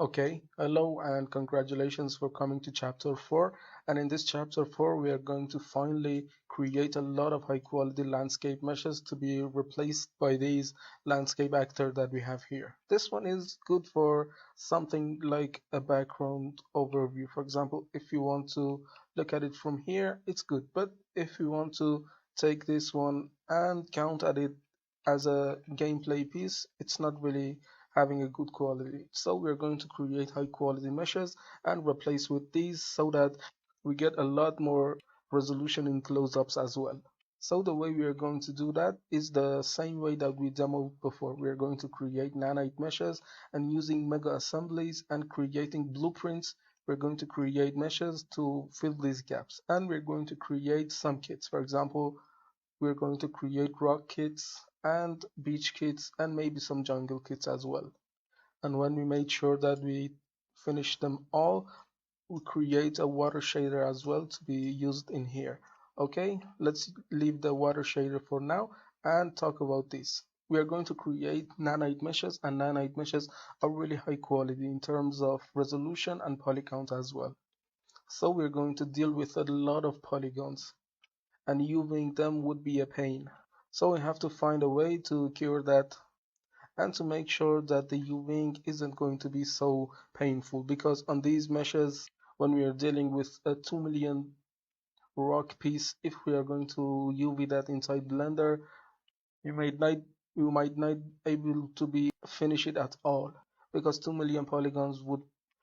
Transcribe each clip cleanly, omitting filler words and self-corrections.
Okay, hello and congratulations for coming to chapter 4. And in this chapter 4, we are going to finally create a lot of high quality landscape meshes to be replaced by these landscape actor that we have here. This one is good for something like a background overview. For example, if you want to look at it from here, it's good. But if you want to take this one and count at it as a gameplay piece, it's not really having a good quality. So we're going to create high quality meshes and replace with these so that we get a lot more resolution in close-ups as well. So the way we are going to do that is the same way that we demoed before. We are going to create nanite meshes and using mega assemblies and creating blueprints. We're going to create meshes to fill these gaps and we're going to create some kits. For example, we're going to create rock kits and beach kits and maybe some jungle kits as well. And when we made sure that we finish them all, we create a water shader as well to be used in here. Okay, let's leave the water shader for now and talk about this. We are going to create nanite meshes, and nanite meshes are really high quality in terms of resolution and poly count as well. So we're going to deal with a lot of polygons, and UVing them would be a pain. So we have to find a way to cure that and to make sure that the UVing isn't going to be so painful, because on these meshes, when we are dealing with a 2 million rock piece, if we are going to UV that inside Blender, you might not you might not able to be finish it at all, because 2 million polygons would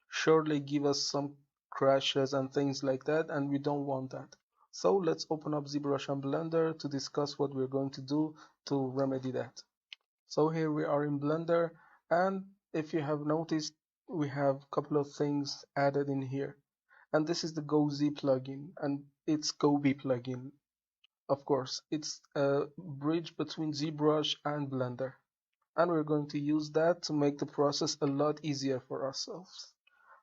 surely give us some crashes and things like that, and we don't want that. So let's open up ZBrush and Blender to discuss what we're going to do to remedy that. So here we are in Blender, and if you have noticed, we have a couple of things added in here. And this is the GoZ plugin, and it's Gobi plugin. Of course, it's a bridge between ZBrush and Blender. And we're going to use that to make the process a lot easier for ourselves.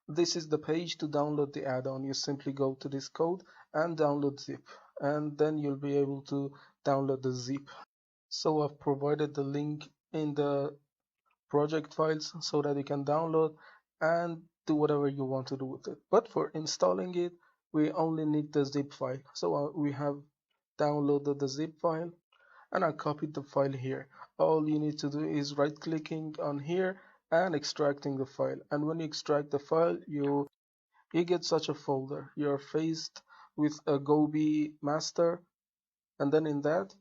This is the page to download the add-on. You simply go to this code and download zip, and then you'll be able to download the zip. So I've provided the link in the project files so that you can download and do whatever you want to do with it. But for installing it, we only need the zip file. So we have downloaded the zip file and I copied the file here. All you need to do is right clicking on here and extracting the file. And when you extract the file, you get such a folder. You're faced with a Gobi master, and then in that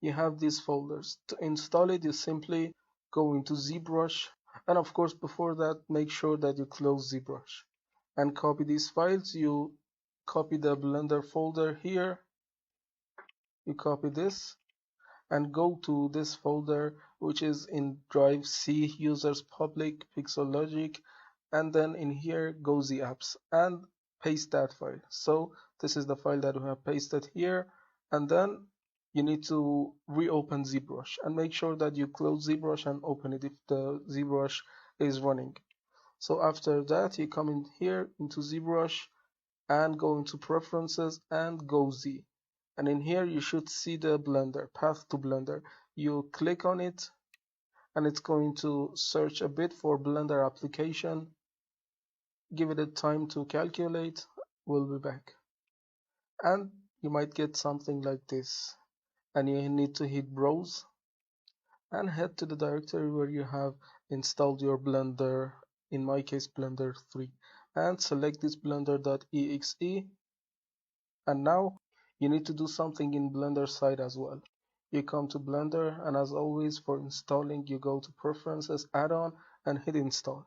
you have these folders. To install it, you simply go into ZBrush, and of course before that make sure that you close ZBrush and copy these files. You copy the Blender folder here, you copy this and go to this folder, which is in drive C, users public pixel logic, and then in here go the apps and paste that file. So this is the file that we have pasted here, and then you need to reopen ZBrush and make sure that you close ZBrush and open it if the ZBrush is running. So after that, you come in here into ZBrush and go into preferences and go Z. And in here you should see the Blender, path to Blender. You click on it and it's going to search a bit for Blender application. Give it a time to calculate. We'll be back. And you might get something like this. And you need to hit browse and head to the directory where you have installed your Blender, in my case Blender 3, and select this blender.exe. And now you need to do something in Blender side as well. You come to Blender, and as always for installing, you go to Preferences, Add-on, and hit Install.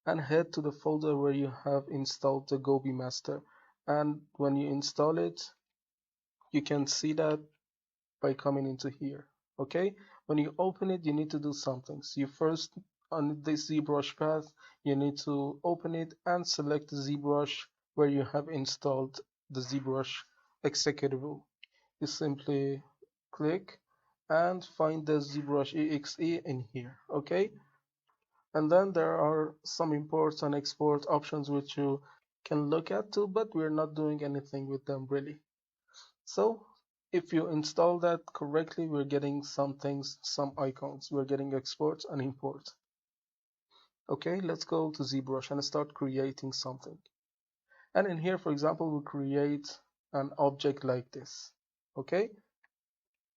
And head to the folder where you have installed the Gobi Master. And when you install it, you can see that by coming into here. Okay? When you open it, you need to do something. So you first, on this ZBrush path, you need to open it and select the ZBrush where you have installed the ZBrush executable. You simply click and find the ZBrush exe in here. Okay? And then there are some imports and export options which you can look at too, but we're not doing anything with them really. So if you install that correctly, we're getting some things, some icons. We're getting exports and imports. Okay, let's go to ZBrush and start creating something. And in here, for example, we create an object like this. Okay,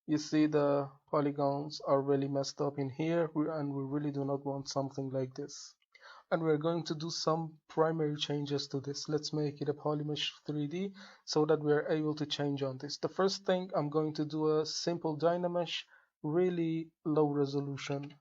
you see the polygons are really messed up in here, and we really do not want something like this. And we're going to do some primary changes to this. Let's make it a polymesh 3D so that we're able to change on this. The first thing, I'm going to do a simple dynamesh, really low resolution,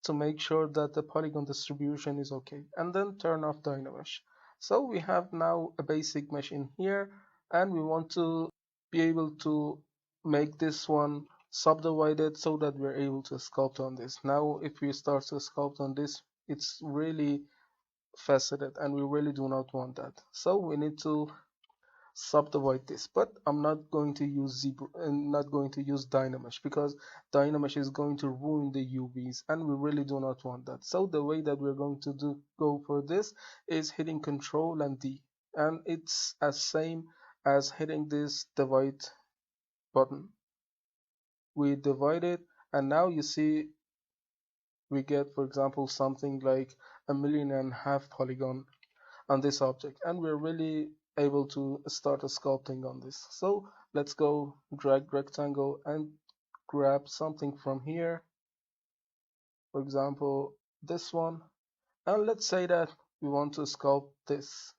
to make sure that the polygon distribution is okay, and then turn off dynamesh. So we have now a basic mesh in here, and we want to be able to make this one subdivided so that we're able to sculpt on this. Now if we start to sculpt on this, it's really faceted, and we really do not want that. So we need to subdivide this, but I'm not going to use zebra and not going to use dynamesh, because dynamesh is going to ruin the UVs, and we really do not want that. So the way that we're going to go for this is hitting Control and D, and it's as same as hitting this divide button. We divide it, and now you see we get, for example, something like 1.5 million polygon on this object, and we're really able to start a sculpting on this. So let's go drag rectangle and grab something from here, for example this one, and let's say that we want to sculpt this.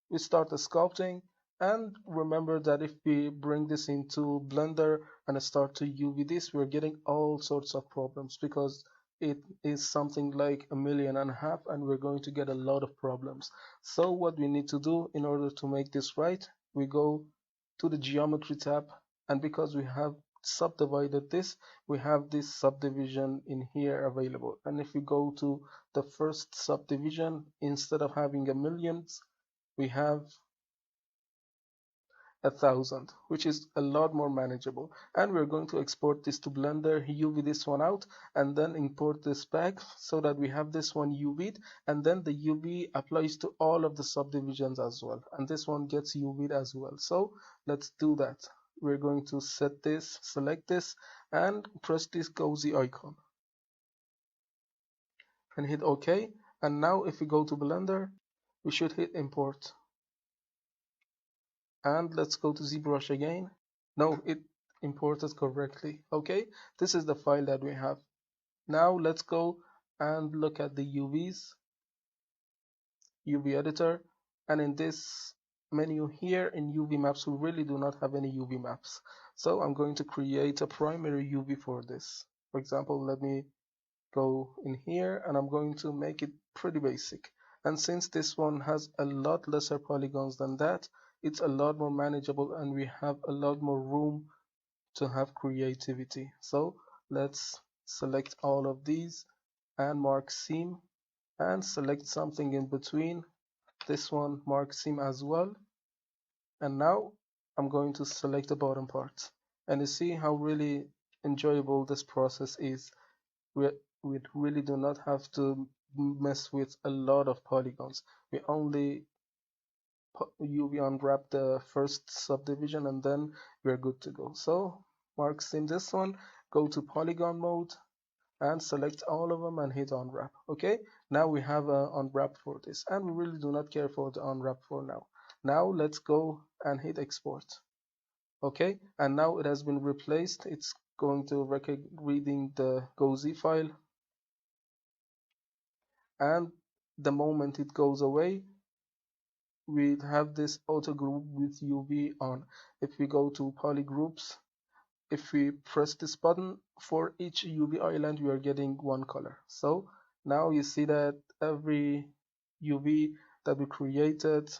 We start the sculpting, and remember that if we bring this into Blender and start to UV this, we're getting all sorts of problems, because it is something like 1.5 million, and we're going to get a lot of problems. So what we need to do in order to make this right, we go to the geometry tab, and because we have subdivided this, we have this subdivision in here available. And if we go to the first subdivision, instead of having a millions, we have 1,000, which is a lot more manageable. And we're going to export this to Blender, UV this one out, and then import this back so that we have this one UV'd, and then the UV applies to all of the subdivisions as well, and this one gets UV'd as well. So let's do that. We're going to set this, select this, and press this cozy icon and hit OK. And now if we go to Blender, we should hit import. And let's go to ZBrush again. No, it imported correctly. Okay, this is the file that we have. Now let's go and look at the UVs, UV editor, and in this menu here in UV maps, we really do not have any UV maps. So I'm going to create a primary UV for this. For example, let me go in here, and I'm going to make it pretty basic. And since this one has a lot lesser polygons than that, it's a lot more manageable, and we have a lot more room to have creativity. So let's select all of these and mark seam, and select something in between. This one, mark seam as well. And now I'm going to select the bottom part, and you see how really enjoyable this process is. We, we really do not have to mess with a lot of polygons. We only UV unwrap the first subdivision, and then we're good to go. So mark seam this one, go to polygon mode, and select all of them and hit unwrap. Okay, now we have a unwrap for this, and we really do not care for the unwrap for now. Now let's go and hit export. Okay, and now it has been replaced. It's going to reading the GOZ file, and the moment it goes away, we have this auto group with UV on. If we go to polygroups, if we press this button, for each UV island we are getting one color. So now you see that every UV that we created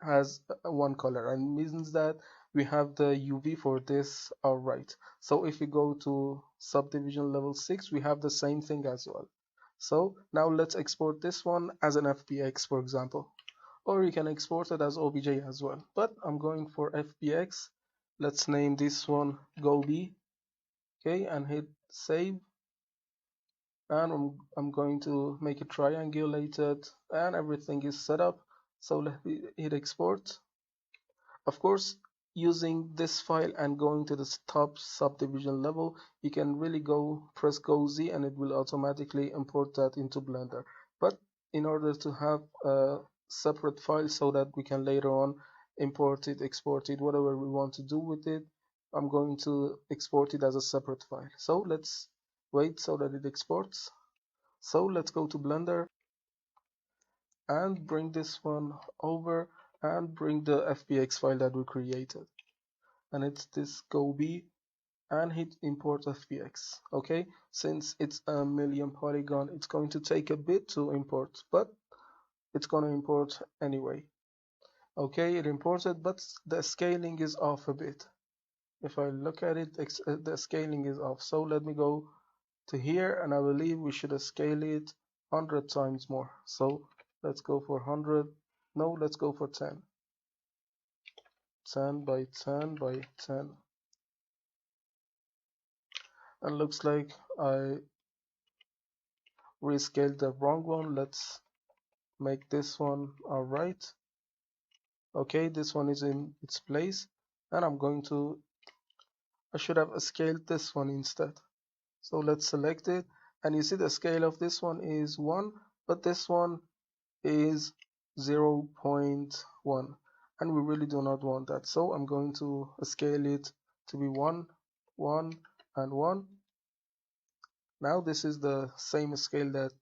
has one color, and means that we have the UV for this alright. So if we go to subdivision level 6, we have the same thing as well. So now let's export this one as an FBX, for example, or you can export it as OBJ as well, but I'm going for FBX. Let's name this one GoB. Okay, and hit save, and I'm going to make it triangulated, and everything is set up. So let me hit export. Of course, using this file and going to the top subdivision level, you can really press Go Z and it will automatically import that into Blender. But in order to have a separate file so that we can later on import it, export it, whatever we want to do with it, I'm going to export it as a separate file. So let's wait so that it exports. So let's go to Blender and bring this one over and bring the FBX file that we created. And it's this GoB and hit import FBX. Okay, since it's a million polygon, it's going to take a bit to import, but it's going to import anyway. Okay, it imported, but the scaling is off a bit. If I look at it, the scaling is off. So let me go to here, and I believe we should scale it 100 times more. So let's go for 100. No, let's go for 10. 10 by 10 by 10. And looks like I rescaled the wrong one. Let's make this one alright. Okay, this one is in its place, and I should have scaled this one instead. So let's select it, and you see the scale of this one is 1, but this one is 0.1, and we really do not want that. So I'm going to scale it to be 1, 1, and 1. Now this is the same scale that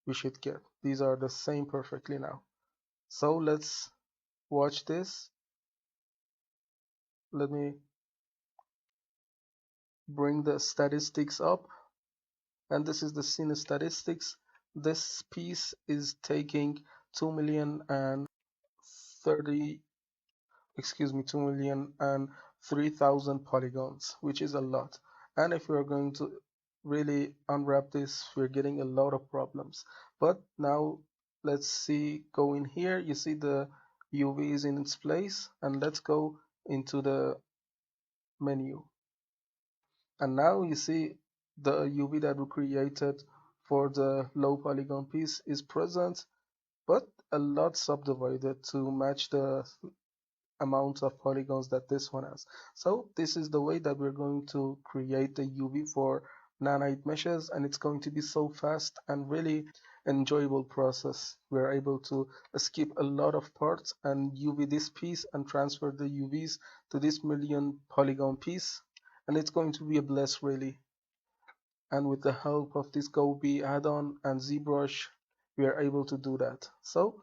we should get. These are the same perfectly now. So let's watch this. Let me bring the statistics up, and this is the scene statistics. This piece is taking 2 million and 30, excuse me, 2 million and 3,000 polygons, which is a lot. And if we're going to really unwrap this, we're getting a lot of problems. But now let's see, go in here, you see the UV is in its place, and let's go into the menu. And now you see the UV that we created for the low polygon piece is present, but a lot subdivided to match the amount of polygons that this one has. So this is the way that we're going to create the UV for nanite meshes, and it's going to be so fast and really enjoyable process. We're able to skip a lot of parts and UV this piece and transfer the UVs to this million polygon piece, and it's going to be a bless really. And with the help of this GoB add-on and ZBrush, we are able to do that. So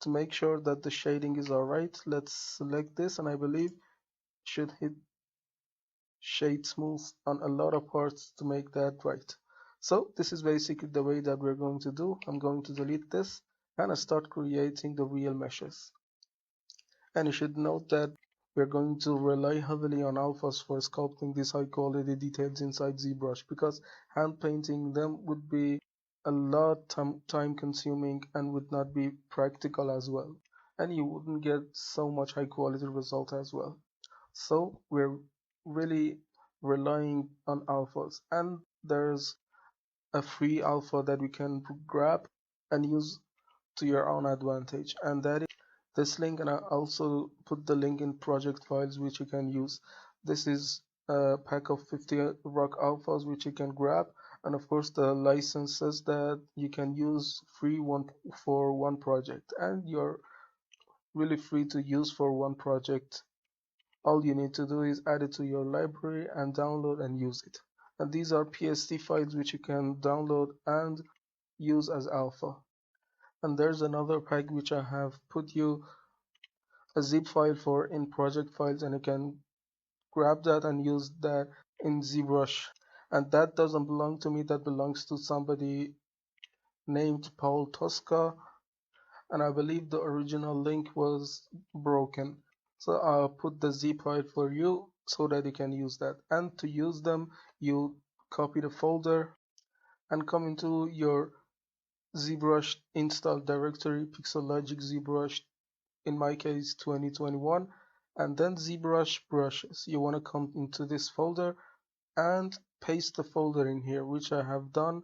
to make sure that the shading is alright, let's select this, and I believe should hit shade smooth on a lot of parts to make that right. So this is basically the way that we're going to do. I'm going to delete this and I start creating the real meshes. And you should note that we're going to rely heavily on alphas for sculpting these high quality details inside ZBrush, because hand painting them would be a lot time consuming and would not be practical as well, and you wouldn't get so much high quality result as well. So we're really relying on alphas, and there's a free alpha that we can grab and use to your own advantage, and that is this link, and I also put the link in project files which you can use. This is a pack of 50 rock alphas which you can grab, and of course the licenses that you can use free for one project, and you're really free to use for one project. All you need to do is add it to your library and download and use it. And these are PST files which you can download and use as alpha. And there's another pack which I have put you a zip file for in project files, and you can grab that and use that in ZBrush. And that doesn't belong to me, that belongs to somebody named Paul Tosca, and I believe the original link was broken. So I'll put the zip file for you so that you can use that. And to use them, you copy the folder and come into your ZBrush install directory, Pixelogic ZBrush, in my case 2021, and then ZBrush brushes. You want to come into this folder and paste the folder in here, which I have done,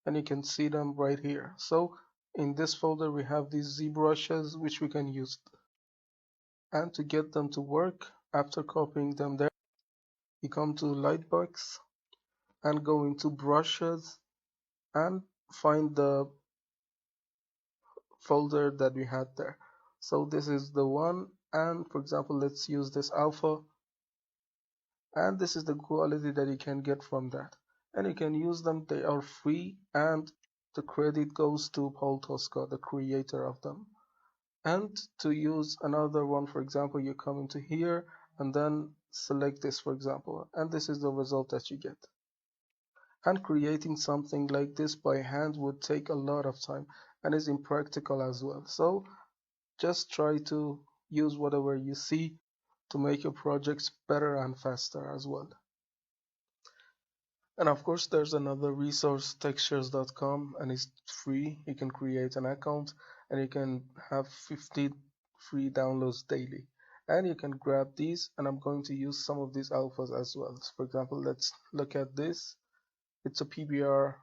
and you can see them right here. So in this folder we have these ZBrushes which we can use. And to get them to work, after copying them there, you come to Lightbox and go into brushes and find the folder that we had there. So this is the one, and for example, let's use this alpha, and this is the quality that you can get from that. And you can use them, they are free, and the credit goes to Paul Tosca, the creator of them. And to use another one, for example, you come into here and then select this, for example, and this is the result that you get. And creating something like this by hand would take a lot of time and is impractical as well. So just try to use whatever you see to make your projects better and faster as well. And of course, there's another resource, textures.com, and it's free. You can create an account and you can have 50 free downloads daily. And you can grab these, and I'm going to use some of these alphas as well. So for example, let's look at this. It's a PBR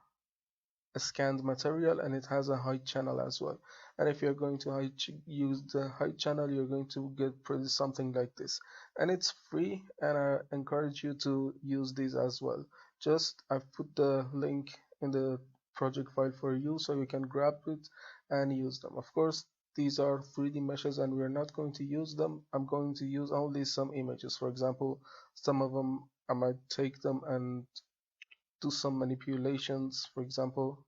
scanned material, and it has a height channel as well. And if you're going to use the height channel, you're going to get produce something like this, and it's free, and I encourage you to use these as well. Just I've put the link in the project file for you so you can grab it and use them. Of course, these are 3D meshes and we're not going to use them. I'm going to use only some images. For example, some of them I might take them and do some manipulations. For example,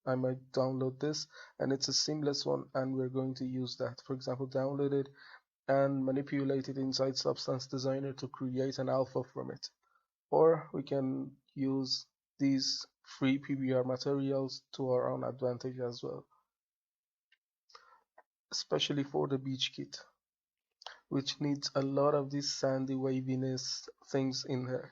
I might download this, and it's a seamless one, and we're going to use that. For example, download it and manipulate it inside Substance Designer to create an alpha from it. Or we can use these free PBR materials to our own advantage as well, especially for the beach kit, which needs a lot of these sandy waviness things in here.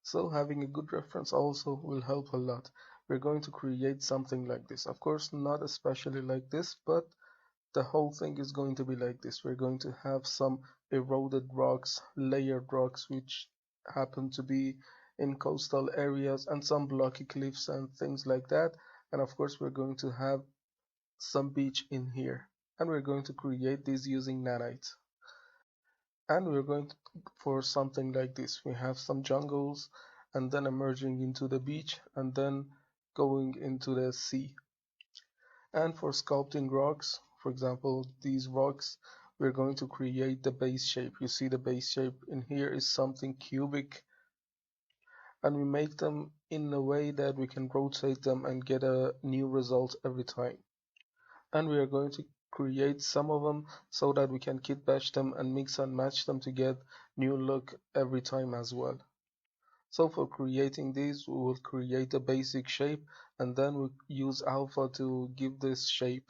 So having a good reference also will help a lot. We're going to create something like this. Of course, not especially like this, but the whole thing is going to be like this. We're going to have some eroded rocks, layered rocks, which happen to be in coastal areas, and some blocky cliffs and things like that. And of course, we're going to have some beach in here. And we're going to create this using nanite. And we're going to, for something like this, we have some jungles and then emerging into the beach and then going into the sea. And for sculpting rocks, for example, these rocks, we're going to create the base shape. You see the base shape in here is something cubic, and we make them in a way that we can rotate them and get a new result every time. And we are going to create some of them so that we can kit bash them and mix and match them to get new look every time as well. So for creating these, we will create a basic shape and then we use alpha to give this shape.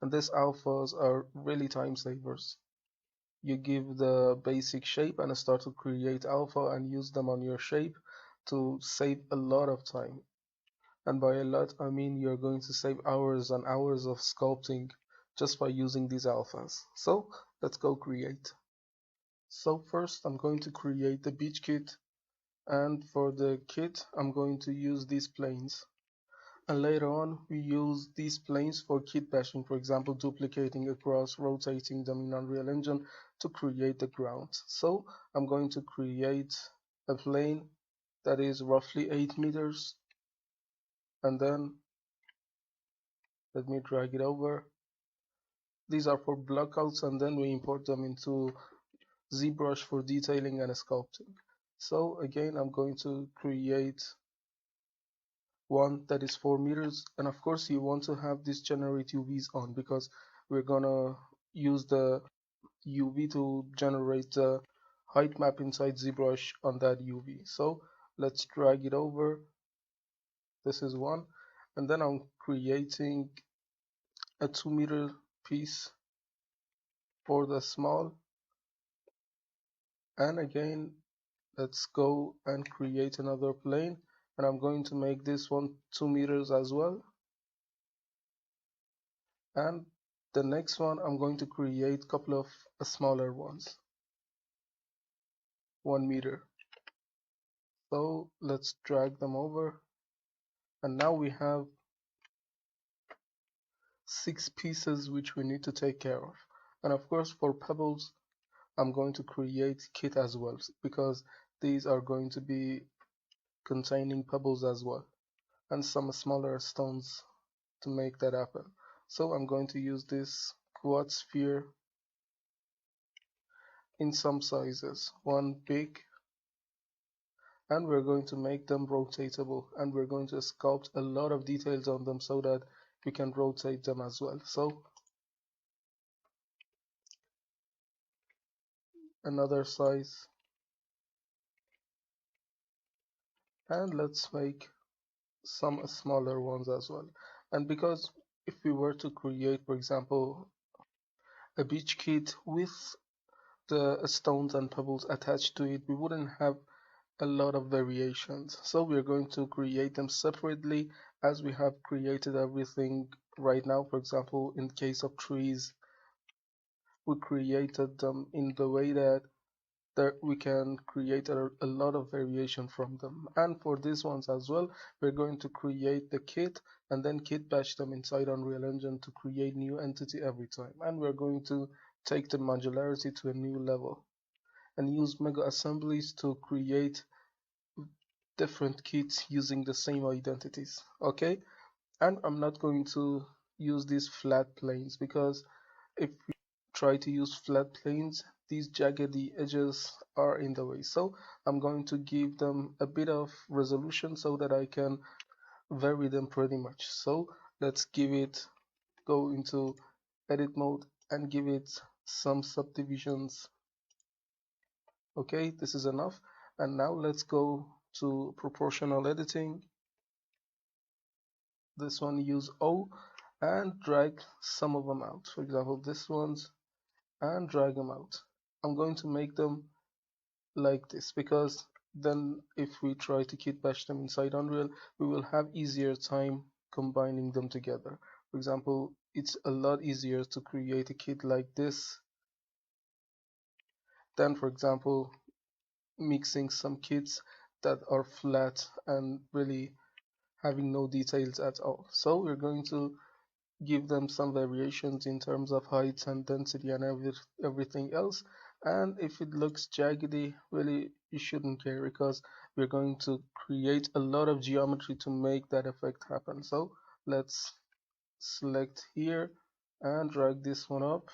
And these alphas are really time savers. You give the basic shape and start to create alpha and use them on your shape to save a lot of time. And by a lot, I mean you're going to save hours and hours of sculpting just by using these alphas. So let's go create. So first I'm going to create the beach kit, and for the kit I'm going to use these planes. And later on we use these planes for kit bashing, for example duplicating across, rotating them in Unreal Engine to create the ground. So I'm going to create a plane that is roughly 8 meters, and then let me drag it over. These are for blockouts, and then we import them into ZBrush for detailing and sculpting. So again, I'm going to create one that is 4 meters, and of course you want to have this generate UVs on because we're gonna use the UV to generate the height map inside ZBrush on that UV. So let's drag it over. This is one, and then I'm creating a 2 meter piece for the small, and again let's go and create another plane, and I'm going to make this one 2 meters as well. And the next one I'm going to create a couple of smaller ones, 1 meter. So let's drag them over, and now we have 6 pieces which we need to take care of. And of course for pebbles, I'm going to create kit as well because these are going to be containing pebbles as well and some smaller stones to make that happen. So I'm going to use this quad sphere in some sizes, one big, and we're going to make them rotatable, and we're going to sculpt a lot of details on them so that we can rotate them as well. So another size, and let's make some smaller ones as well. And because if we were to create, for example, a beach kit with the stones and pebbles attached to it, we wouldn't have a lot of variations. So we're going to create them separately as we have created everything right now. For example, in case of trees, we created them in the way that we can create a lot of variation from them. And for these ones as well, we're going to create the kit and then kit bash them inside Unreal Engine to create new entity every time. And we're going to take the modularity to a new level and use mega assemblies to create different kits using the same identities. Okay, and I'm not going to use these flat planes because if we try to use flat planes, these jaggedy edges are in the way. So I'm going to give them a bit of resolution so that I can vary them pretty much. So let's go into edit mode and give it some subdivisions. Okay, this is enough. And now let's go to proportional editing. This one, use O and drag some of them out. For example, this one's, and drag them out. I'm going to make them like this because then if we try to kit bash them inside Unreal, we will have easier time combining them together. For example, it's a lot easier to create a kit like this than, for example, mixing some kits that are flat and really having no details at all. So we're going to give them some variations in terms of height and density and everything else. And if it looks jaggedy, really you shouldn't care because we're going to create a lot of geometry to make that effect happen. So let's select here and drag this one up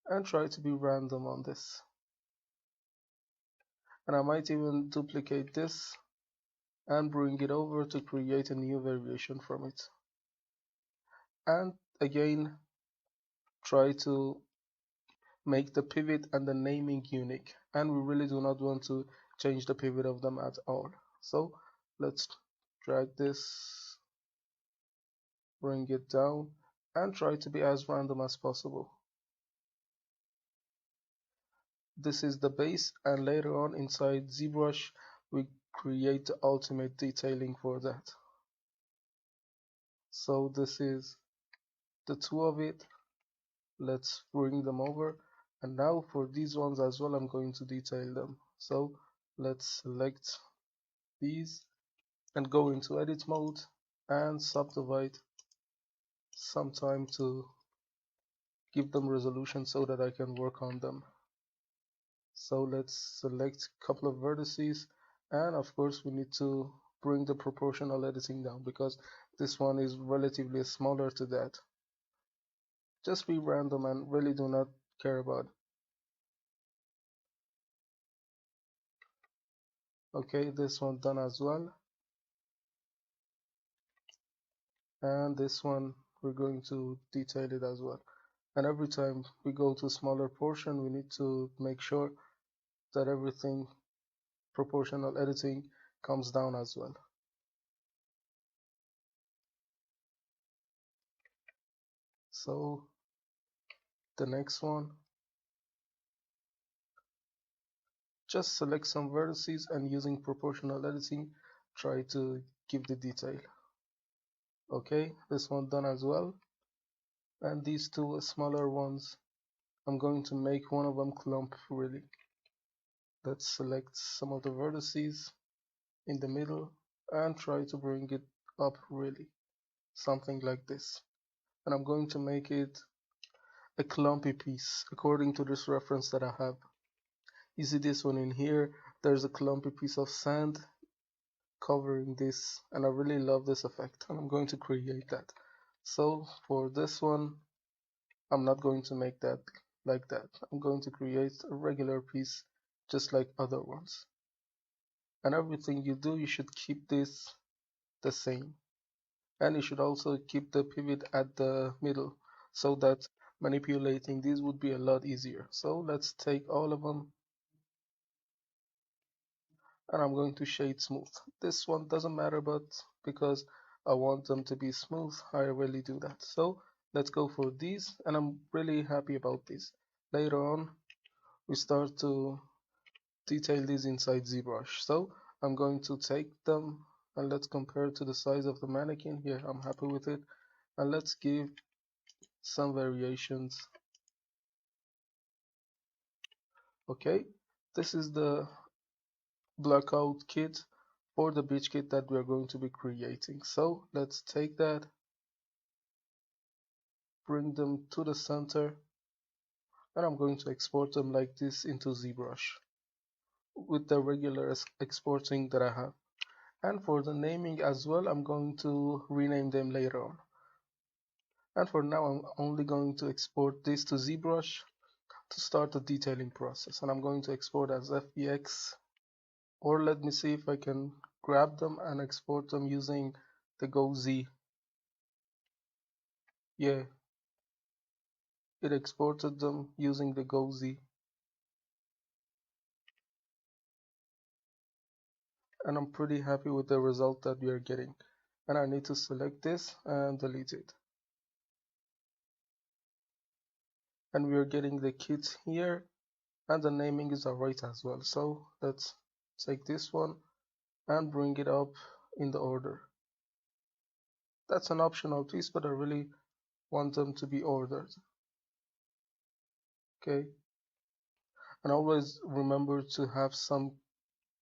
and try to be random on this. And I might even duplicate this and bring it over to create a new variation from it. And again, try to make the pivot and the naming unique, and we really do not want to change the pivot of them at all. So let's drag this, bring it down, and try to be as random as possible. This is the base, and later on inside ZBrush we create the ultimate detailing for that. So this is the two of it. Let's bring them over, and now for these ones as well I'm going to detail them. So let's select these and go into edit mode and subdivide some time to give them resolution so that I can work on them. So let's select a couple of vertices, and of course we need to bring the proportional editing down because this one is relatively smaller to that. Just be random and really do not care about. Okay, this one done as well, and this one we're going to detail it as well. And every time we go to smaller portion, we need to make sure that everything proportional editing comes down as well. So the next one, just select some vertices and using proportional editing try to give the detail. Okay, this one done as well, and these two smaller ones, I'm going to make one of them clump really. Let's select some of the vertices in the middle and try to bring it up really, something like this. And I'm going to make it a clumpy piece according to this reference that I have. You see this one in here, there's a clumpy piece of sand covering this, and I really love this effect, and I'm going to create that. So for this one, I'm not going to make that like that. I'm going to create a regular piece just like other ones. And everything you do, you should keep this the same. And you should also keep the pivot at the middle so that manipulating these would be a lot easier. So let's take all of them, and I'm going to shade smooth. This one doesn't matter, but because I want them to be smooth, I really do that. So let's go for these, and I'm really happy about this. Later on, we start to detail these inside ZBrush. So I'm going to take them and let's compare to the size of the mannequin. Here, I'm happy with it. And let's give some variations. Okay, this is the blackout kit for the beach kit that we're going to be creating. So let's take that, bring them to the center, and I'm going to export them like this into ZBrush with the regular exporting that I have. And for the naming as well, I'm going to rename them later on. And for now, I'm only going to export this to ZBrush to start the detailing process. And I'm going to export as FBX, or let me see if I can grab them and export them using the GoZ. Yeah, it exported them using the GoZ. And I'm pretty happy with the result that we are getting. And I need to select this and delete it. And we are getting the kit here, and the naming is alright as well. So let's take this one and bring it up in the order. That's an optional piece, but I really want them to be ordered. Okay, and always remember to have some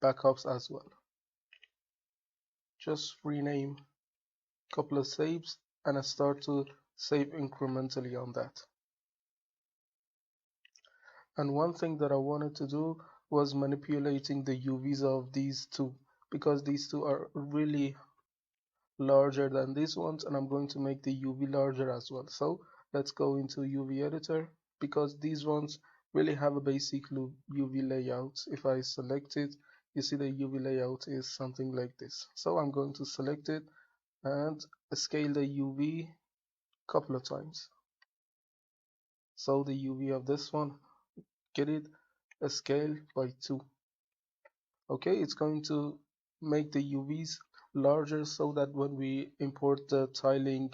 backups as well. Just rename a couple of saves and I start to save incrementally on that. And one thing that I wanted to do was manipulating the UVs of these two, because these two are really larger than these ones, and I'm going to make the UV larger as well. So let's go into UV editor, because these ones really have a basic UV layout. If I select it, you see the UV layout is something like this. So I'm going to select it and scale the UV a couple of times. So the UV of this one, get it, a scale by 2. Okay, it's going to make the UVs larger so that when we import the tiling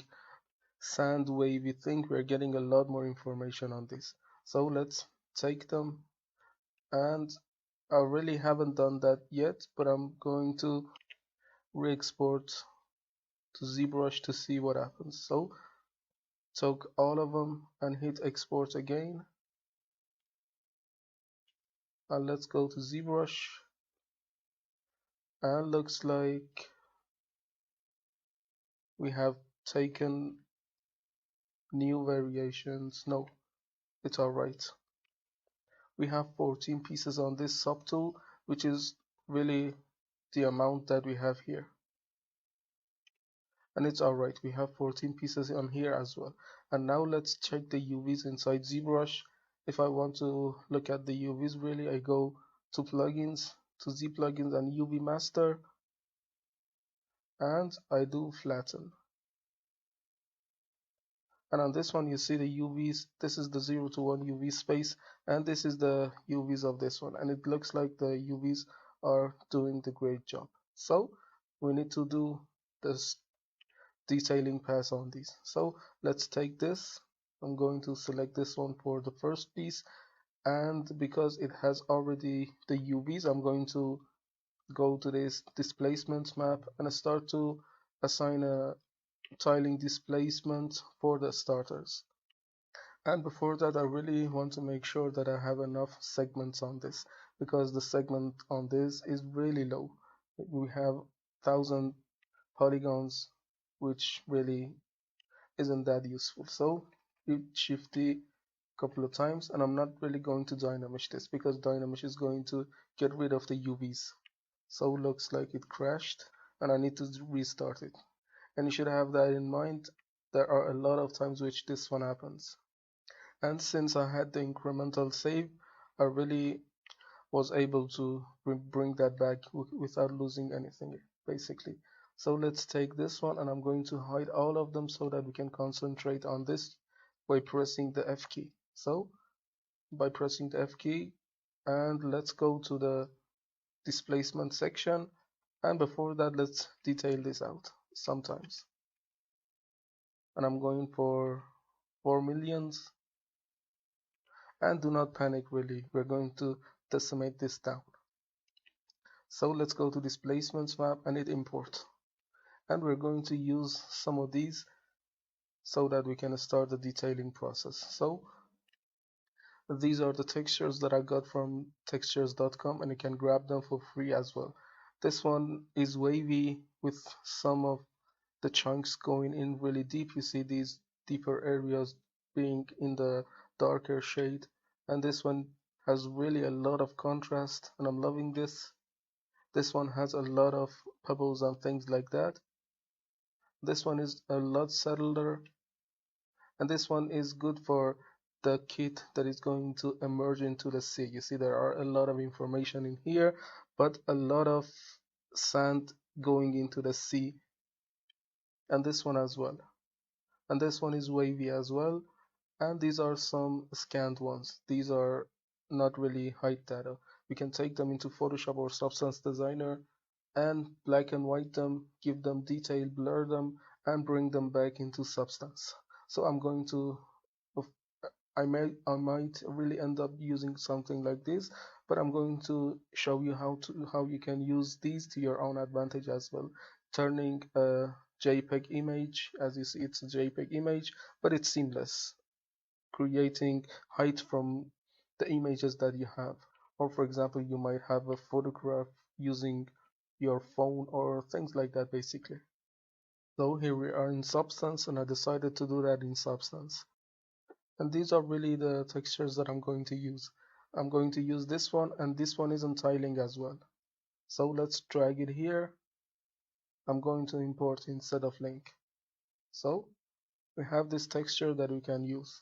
sand wavy thing, we're getting a lot more information on this. So let's take them, and I really haven't done that yet, but I'm going to re-export to ZBrush to see what happens. So took all of them and hit export again, and let's go to ZBrush, and looks like we have taken new variations. No, it's alright. We have 14 pieces on this subtool, which is really the amount that we have here. And it's alright, we have 14 pieces on here as well. And now let's check the UVs inside ZBrush. If I want to look at the UVs really, I go to plugins, to Z plugins and UV master, and I do flatten. And on this one you see the UVs, this is the 0 to 1 UV space, and this is the UVs of this one, and it looks like the UVs are doing the great job. So we need to do this detailing pass on these. So let's take this, I'm going to select this one for the first piece, and because it has already the UVs, I'm going to go to this displacement map and start to assign a tiling displacement for the starters. And before that, I really want to make sure that I have enough segments on this, because the segment on this is really low. We have 1,000 polygons, which really isn't that useful. So hit Shift D couple of times, and I'm not really going to dynamish this because dynamish is going to get rid of the UVs. So looks like it crashed and I need to restart it. And you should have that in mind. There are a lot of times which this one happens. And since I had the incremental save, I really was able to bring that back without losing anything, basically. So let's take this one, and I'm going to hide all of them so that we can concentrate on this by pressing the F key. So by pressing the F key, and let's go to the displacement section, and before that let's detail this out sometimes. And I'm going for 4 millions, and do not panic, really, we're going to decimate this down. So let's go to displacements map and hit import, and we're going to use some of these so that we can start the detailing process. So these are the textures that I got from textures.com, and you can grab them for free as well. This one is wavy with some of the chunks going in really deep. You see these deeper areas being in the darker shade, and this one has really a lot of contrast, and I'm loving this. This one has a lot of pebbles and things like that. This one is a lot subtler, and this one is good for the kit that is going to emerge into the sea. You see there are a lot of information in here, but a lot of sand going into the sea, and this one as well. And this one is wavy as well, and these are some scanned ones. These are not really height data. We can take them into Photoshop or Substance Designer and black and white them, give them detail, blur them, and bring them back into Substance. So I'm going to, I might really end up using something like this, but I'm going to show you how you can use these to your own advantage as well. Turning a JPEG image, as you see, it's a JPEG image, but it's seamless. Creating height from the images that you have. Or for example, you might have a photograph using your phone or things like that, basically. So here we are in Substance, and I decided to do that in Substance. And these are really the textures that I'm going to use. I'm going to use this one, and this one is on tiling as well. So let's drag it here. I'm going to import instead of link. So we have this texture that we can use.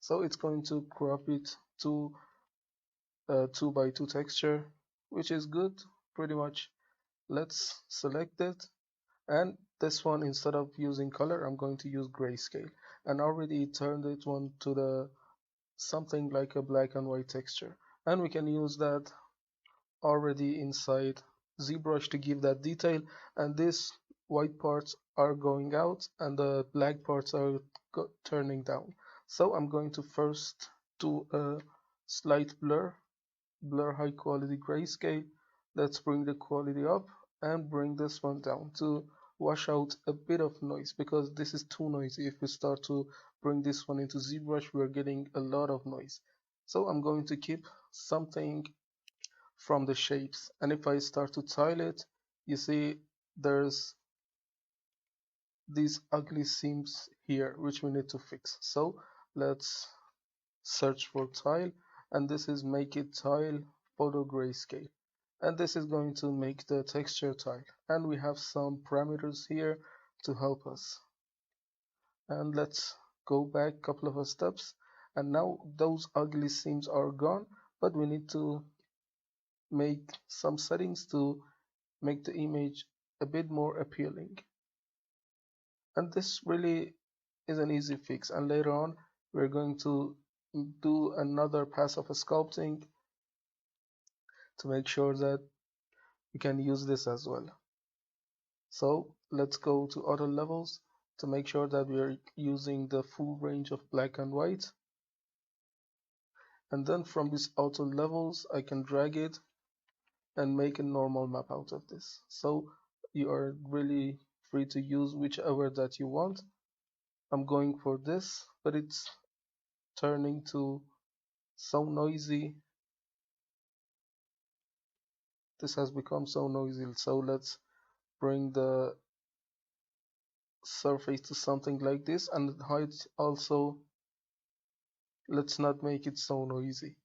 So it's going to crop it to a 2x2 texture, which is good, pretty much. Let's select it, and this one, instead of using color, I'm going to use grayscale, and already turned it one to the something like a black and white texture, and we can use that already inside ZBrush to give that detail. And these white parts are going out and the black parts are turning down. So I'm going to first do a slight blur high quality grayscale. Let's bring the quality up and bring this one down to wash out a bit of noise, because this is too noisy. If we start to bring this one into ZBrush, we're getting a lot of noise. So I'm going to keep something from the shapes, and if I start to tile it, you see there's these ugly seams here which we need to fix. So let's search for tile, and this is make it tile photo grayscale, and this is going to make the texture tile, and we have some parameters here to help us. And let's go back a couple of steps, and now those ugly seams are gone, but we need to make some settings to make the image a bit more appealing. And this really is an easy fix, and later on we're going to do another pass of sculpting to make sure that we can use this as well. So let's go to auto levels to make sure that we are using the full range of black and white, and then from these auto levels I can drag it and make a normal map out of this. So you are really free to use whichever that you want. I'm going for this, but it's turning to so noisy. This has become so noisy. So let's bring the surface to something like this, and the height also, let's not make it so noisy.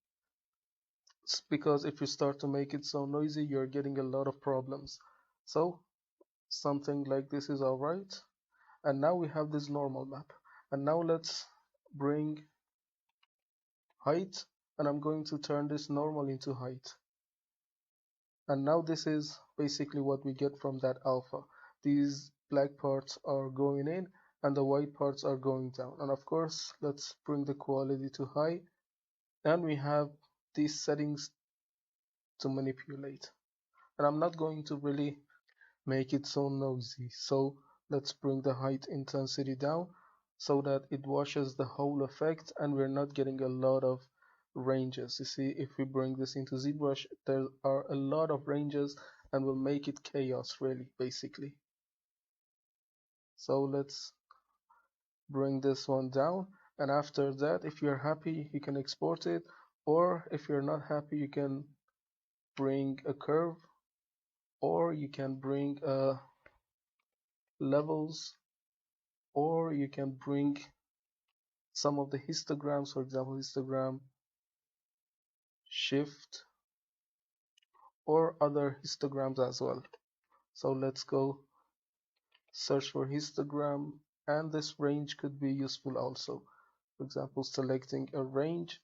Because if you start to make it so noisy, you're getting a lot of problems. So something like this is alright. And now we have this normal map. And now let's bring height, and I'm going to turn this normal into height. And now this is basically what we get from that alpha. These black parts are going in and the white parts are going down. And of course, let's bring the quality to high, and we have these settings to manipulate. And I'm not going to really make it so noisy. So let's bring the height intensity down so that it washes the whole effect and we're not getting a lot of ranges. You see, if we bring this into ZBrush, there are a lot of ranges and will make it chaos really, basically. So let's bring this one down, and after that, if you're happy, you can export it, or if you're not happy, you can bring a curve, or you can bring levels, or you can bring some of the histograms, for example, histogram shift, or other histograms as well. So let's go search for histogram, and this range could be useful also. For example, selecting a range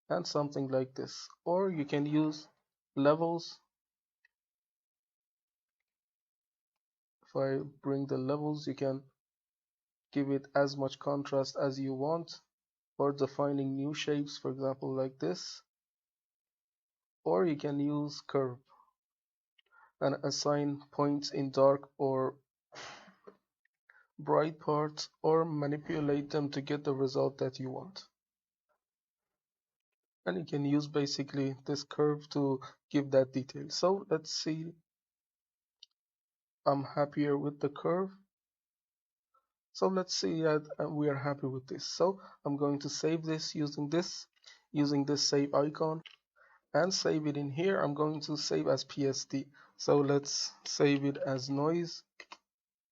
and something like this, or you can use levels. If I bring the levels, you can give it as much contrast as you want, or defining new shapes, for example, like this, or you can use curve and assign points in dark or bright parts, or manipulate them to get the result that you want. And you can use basically this curve to give that detail. So let's see, I'm happier with the curve. So let's see that we are happy with this. So I'm going to save this using this save icon, and save it in here. I'm going to save as PSD. So let's save it as noise.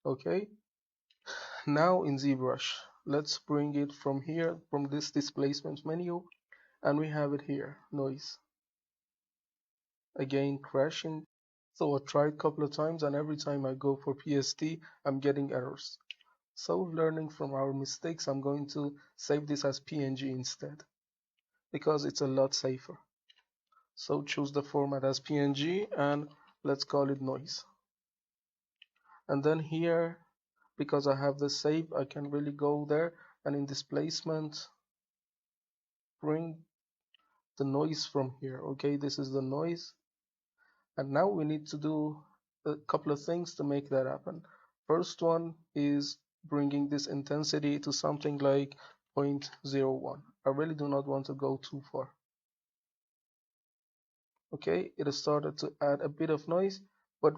Okay. Now in ZBrush, let's bring it from here, from this displacement menu, and we have it here, noise. Again, crashing. So I tried a couple of times, and every time I go for PSD, I'm getting errors. So learning from our mistakes, I'm going to save this as PNG instead, because it's a lot safer. So choose the format as PNG, and let's call it noise. And then here, because I have the save, I can really go there and in displacement bring the noise from here. Okay, this is the noise, and now we need to do a couple of things to make that happen. First one is bringing this intensity to something like 0.01. I really do not want to go too far. Okay, it has started to add a bit of noise, but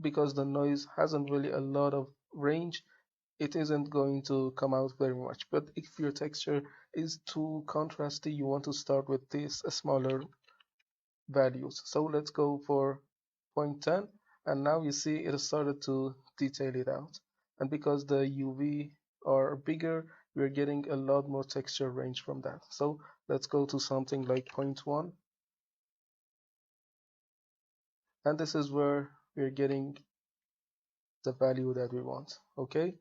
because the noise hasn't really a lot of range, it isn't going to come out very much. But if your texture is too contrasty, you want to start with these smaller values. So let's go for 0.10, and now you see it has started to detail it out. And because the UV are bigger, we're getting a lot more texture range from that. So let's go to something like 0.1, and this is where we're getting the value that we want. Okay,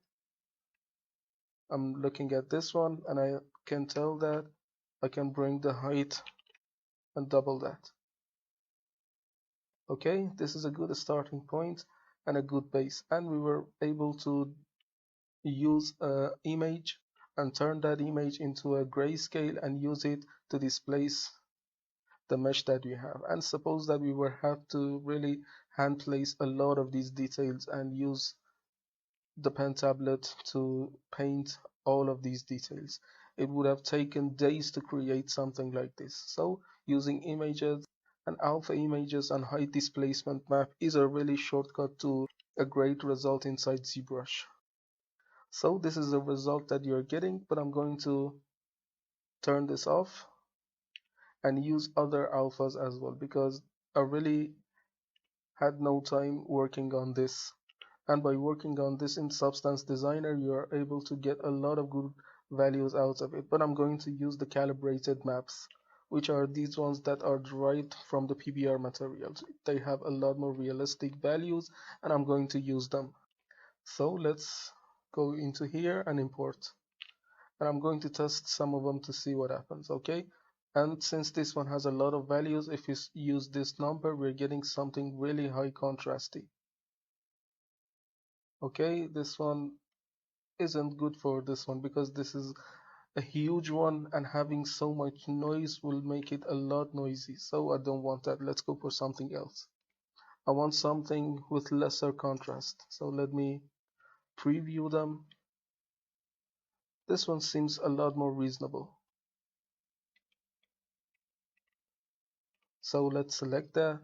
I'm looking at this one, and I can tell that I can bring the height and double that. Okay, this is a good starting point and a good base, and we were able to use an image and turn that image into a grayscale and use it to displace the mesh that we have. And suppose that we were have to really hand place a lot of these details and use the pen tablet to paint all of these details. It would have taken days to create something like this. So using images and alpha images and high displacement map is a really shortcut to a great result inside ZBrush. So this is the result that you're getting, but I'm going to turn this off and use other alphas as well, because I really had no time working on this And by working on this in Substance Designer, you are able to get a lot of good values out of it. But I'm going to use the calibrated maps, which are these ones that are derived from the PBR materials. They have a lot more realistic values, and I'm going to use them. So let's go into here and import. And I'm going to test some of them to see what happens, okay? And since this one has a lot of values, if you use this number, we're getting something really high contrasty. Okay, this one isn't good for this one because this is a huge one, and having so much noise will make it a lot noisy. So I don't want that. Let's go for something else. I want something with lesser contrast. So let me preview them. This one seems a lot more reasonable. So let's select that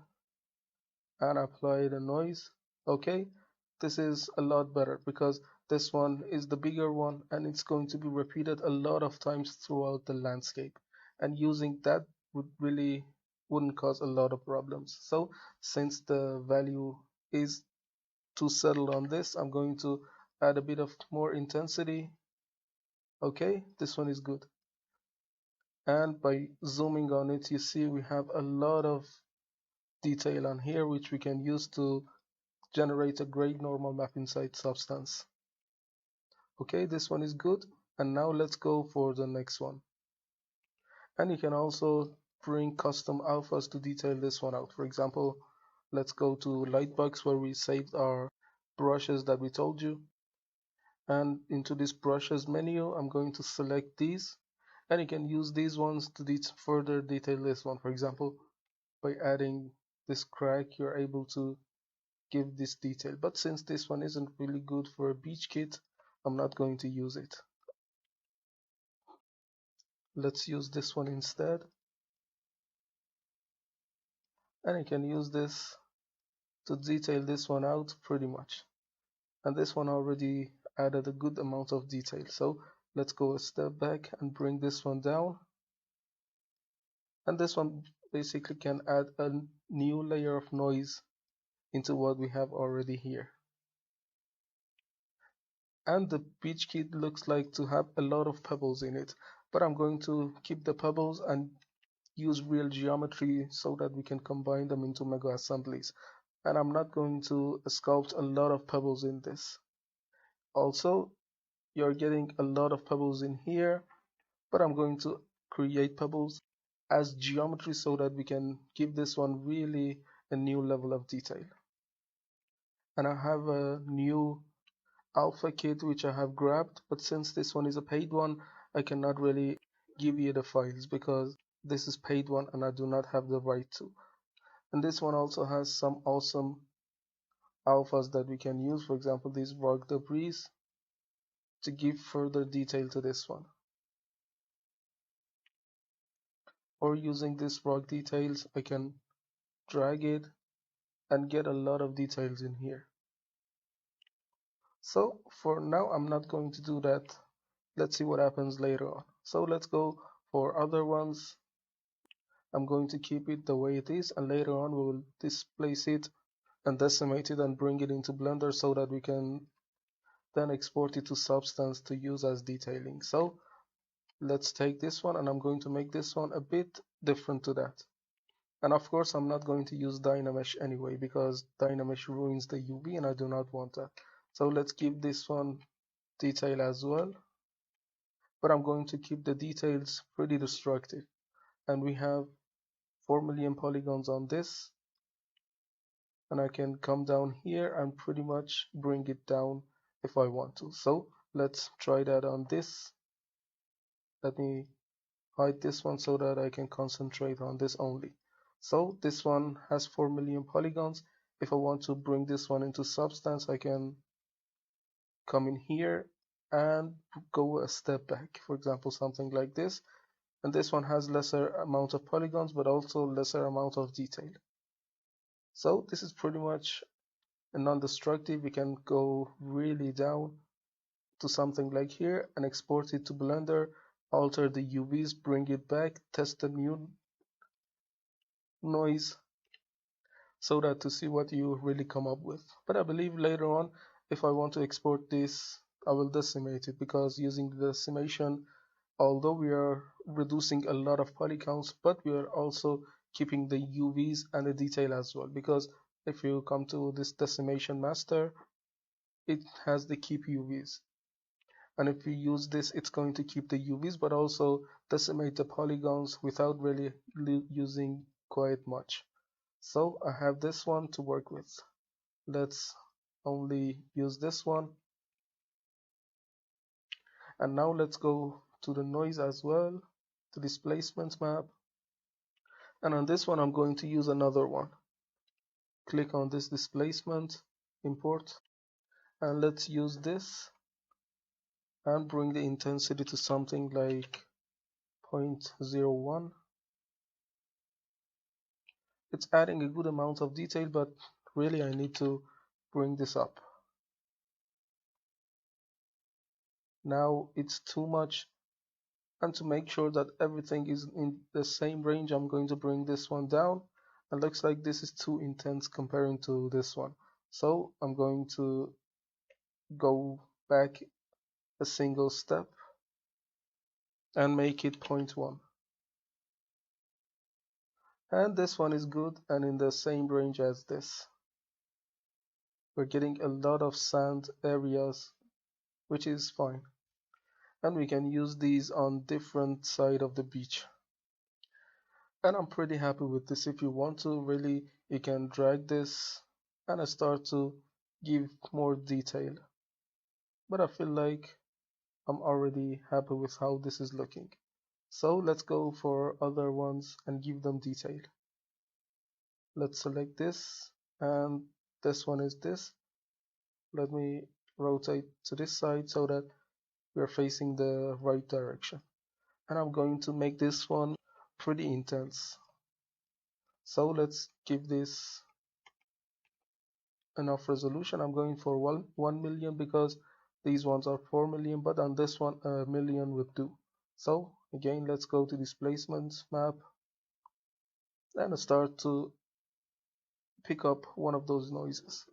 and apply the noise. Okay, this is a lot better because this one is the bigger one and it's going to be repeated a lot of times throughout the landscape, and using that wouldn't cause a lot of problems. So since the value is too settled on this, I'm going to add a bit of more intensity. Okay, this one is good. And by zooming on it, you see we have a lot of detail on here which we can use to generate a great normal map inside Substance. Okay, this one is good. And now let's go for the next one. And you can also bring custom alphas to detail this one out. For example, let's go to Lightbox where we saved our brushes that we told you. And into this brushes menu, I'm going to select these. And you can use these ones to further detail this one. For example, by adding this crack, you're able to give this detail. But since this one isn't really good for a beach kit, I'm not going to use it. Let's use this one instead. And I can use this to detail this one out pretty much. And this one already added a good amount of detail. So let's go a step back and bring this one down. And this one basically can add a new layer of noise into what we have already here. And the beach kit looks like to have a lot of pebbles in it, but I'm going to keep the pebbles and use real geometry so that we can combine them into mega assemblies. And I'm not going to sculpt a lot of pebbles in this. Also, you're getting a lot of pebbles in here, but I'm going to create pebbles as geometry so that we can give this one really a new level of detail. And I have a new alpha kit which I have grabbed, but since this one is a paid one, I cannot really give you the files because this is paid one and I do not have the right to. And this one also has some awesome alphas that we can use, for example these rock debris, to give further detail to this one. Or using this rock details, I can drag it and get a lot of details in here. So for now I'm not going to do that. Let's see what happens later on. So let's go for other ones. I'm going to keep it the way it is, and later on we will displace it and decimate it and bring it into Blender so that we can then export it to Substance to use as detailing. So let's take this one and I'm going to make this one a bit different to that. And of course I'm not going to use Dynamesh anyway because Dynamesh ruins the UV and I do not want that. So let's give this one detail as well. But I'm going to keep the details pretty destructive. And we have 4 million polygons on this. And I can come down here and pretty much bring it down if I want to. So let's try that on this. Let me hide this one so that I can concentrate on this only. So this one has 4 million polygons. If I want to bring this one into Substance, I can come in here and go a step back. For example, something like this. And this one has lesser amount of polygons, but also lesser amount of detail. So this is pretty much a non-destructive. We can go really down to something like here and export it to Blender, alter the UVs, bring it back, test the new noise so that to see what you really come up with. But I believe later on if I want to export this, I will decimate it, because using the decimation, although we are reducing a lot of polygons, but we are also keeping the UVs and the detail as well, because if you come to this decimation master, it has the keep UVs, and if you use this, it's going to keep the UVs but also decimate the polygons without really using quite much. So I have this one to work with. Let's only use this one. And now let's go to the noise as well, to displacement map. And on this one, I'm going to use another one. Click on this displacement, import, and let's use this and bring the intensity to something like 0.01. It's adding a good amount of detail, but really I need to bring this up. Now it's too much, and to make sure that everything is in the same range, I'm going to bring this one down. It looks like this is too intense comparing to this one, so I'm going to go back a single step and make it 0.1. And this one is good and in the same range as this. We're getting a lot of sand areas, which is fine, and we can use these on different side of the beach. And I'm pretty happy with this. If you want to really, you can drag this and start to give more detail, but I feel like I'm already happy with how this is looking. So let's go for other ones and give them detail. Let's select this, and this one is this. Let me rotate to this side so that we are facing the right direction. And I'm going to make this one pretty intense. So let's give this enough resolution. I'm going for 1 million because these ones are 4 million, but on this one a million would do. So again, let's go to displacement map and start to pick up one of those noises.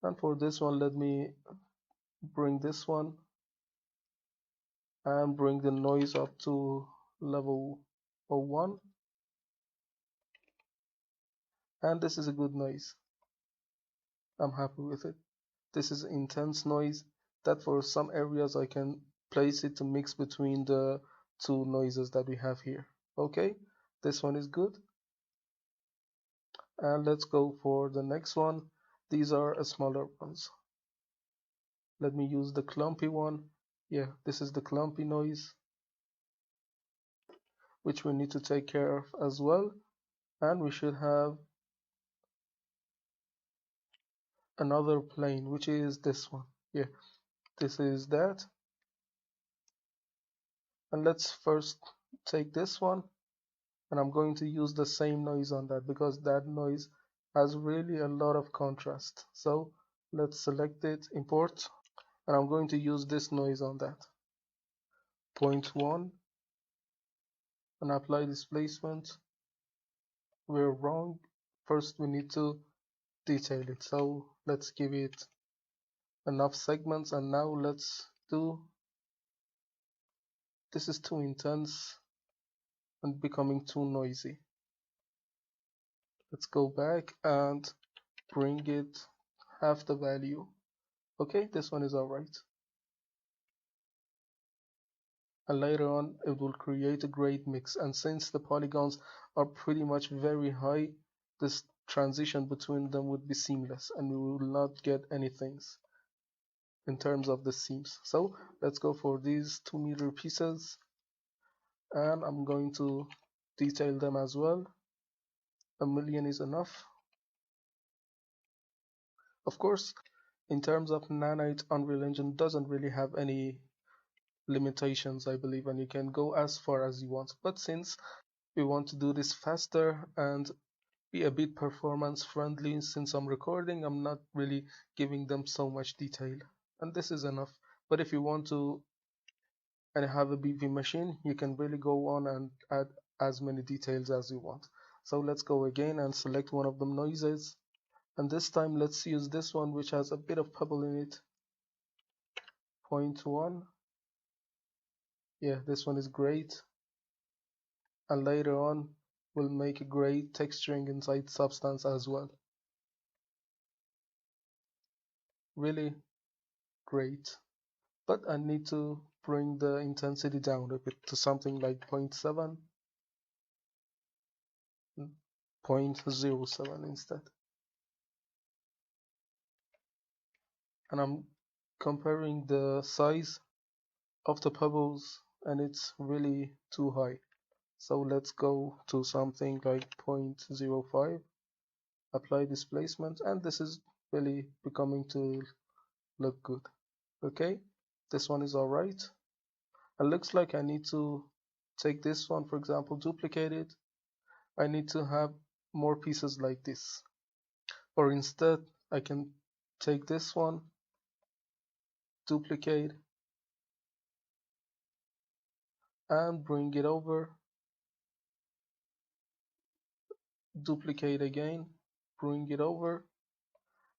And for this one, let me bring this one and bring the noise up to level 01. And this is a good noise. I'm happy with it. This is intense noise that for some areas I can place it to mix between the two noises that we have here. Okay, this one is good. And let's go for the next one. These are smaller ones. Let me use the clumpy one. Yeah, this is the clumpy noise, which we need to take care of as well. And we should have another plane, which is this one. Yeah, this is that. And let's first take this one, and I'm going to use the same noise on that because that noise has really a lot of contrast. So let's select it, import, and I'm going to use this noise on that. 0.1 and apply displacement. We're wrong. First we need to detail it. So let's give it enough segments, and now let's do, this is too intense and becoming too noisy. Let's go back and bring it half the value. Okay, this one is alright. And later on it will create a great mix, and since the polygons are pretty much very high, this transition between them would be seamless and we will not get anything in terms of the seams. So let's go for these 2-meter pieces, and I'm going to detail them as well. 1 million is enough. Of course, in terms of nanite, Unreal Engine doesn't really have any limitations, I believe, and you can go as far as you want. But since we want to do this faster and be a bit performance friendly, since I'm recording, I'm not really giving them so much detail, and this is enough. But if you want to and have a BV machine, you can really go on and add as many details as you want. So let's go again and select one of the noises And this time let's use this one which has a bit of pebble in it. 0.1. Yeah, this one is great. And later on we'll make a great texturing inside substance as well. Really great. But I need to bring the intensity down a bit to something like 0.7, 0.07 instead. And I'm comparing the size of the pebbles and it's really too high. So let's go to something like 0.05, apply displacement, and this is really becoming to look good. Okay, this one is alright. It looks like I need to take this one, for example, duplicate it. I need to have more pieces like this. Or instead, I can take this one, duplicate, and bring it over, duplicate again, bring it over,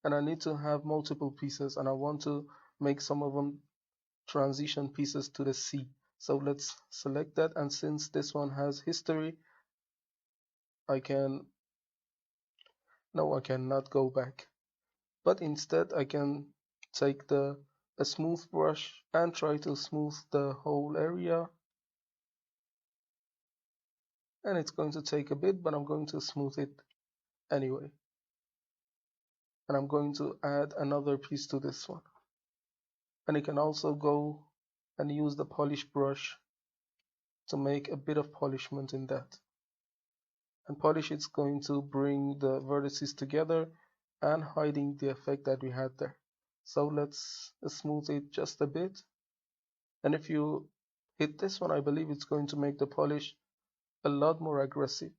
and I need to have multiple pieces and I want to make some of them transition pieces to the C. So let's select that, and since this one has history, I cannot go back. But instead I can take a smooth brush and try to smooth the whole area. And it's going to take a bit, but I'm going to smooth it anyway. And I'm going to add another piece to this one. And you can also go and use the polish brush to make a bit of polishment in that. And polish it's going to bring the vertices together and hiding the effect that we had there. So let's smooth it just a bit. And if you hit this one, I believe it's going to make the polish a lot more aggressive.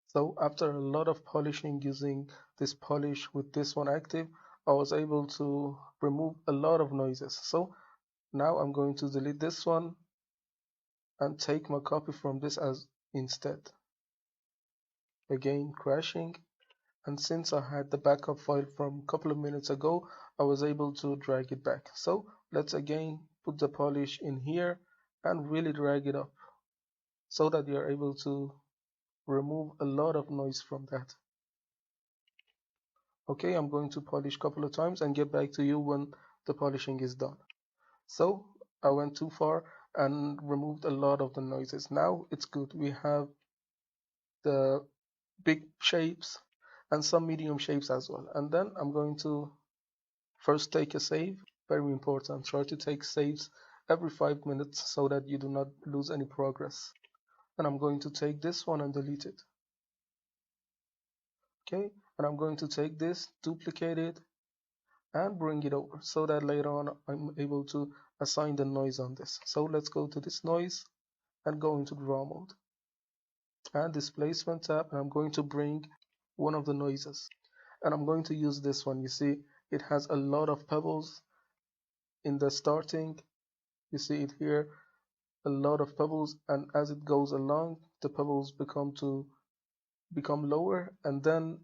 So after a lot of polishing using this polish with this one active, I was able to remove a lot of noises. So now I'm going to delete this one and take my copy from this as instead. Again, crashing. And since I had the backup file from a couple of minutes ago, I was able to drag it back. So let's again put the polish in here and really drag it up so that you're able to remove a lot of noise from that. Okay, I'm going to polish a couple of times and get back to you when the polishing is done. So I went too far and removed a lot of the noises. Now it's good. We have the big shapes and some medium shapes as well. And then I'm going to first take a save. Very important. Try to take saves every 5 minutes so that you do not lose any progress. And I'm going to take this one and delete it. Okay, and I'm going to take this, duplicate it, and bring it over so that later on I'm able to assign the noise on this. So let's go to this noise and go into draw mode and displacement tab, and I'm going to bring one of the noises and I'm going to use this one. You see it has a lot of pebbles in the starting. You see it here, a lot of pebbles, and as it goes along the pebbles become lower, and then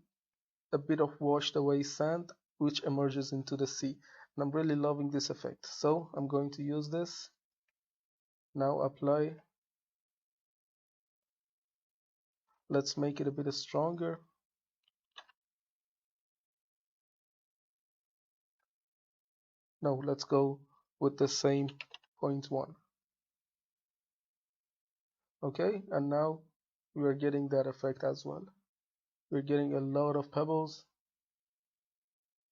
a bit of washed away sand which emerges into the sea. And I'm really loving this effect. So I'm going to use this. Now apply. Let's make it a bit stronger. No, let's go with the same 0.1. Okay, and now we are getting that effect as well. We're getting a lot of pebbles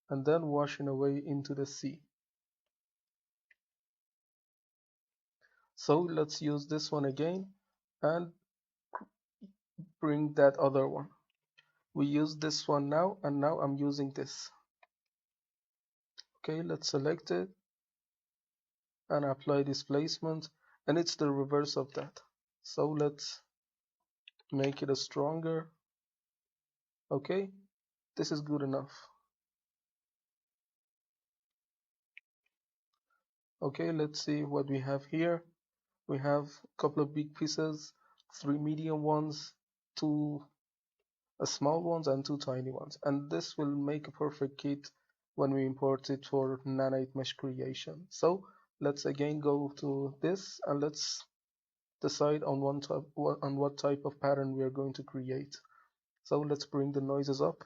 and then washing away into the sea. So let's use this one again and bring that other one. We use this one now, and now I'm using this. Okay, let's select it and apply displacement, and it's the reverse of that. So let's make it a stronger. Okay, this is good enough. Okay, let's see what we have here. We have a couple of big pieces three medium ones, two small ones, and two tiny ones. And this will make a perfect kit when we import it for nanite mesh creation. So let's again go to this and let's decide on what type of pattern we are going to create. So let's bring the noises up.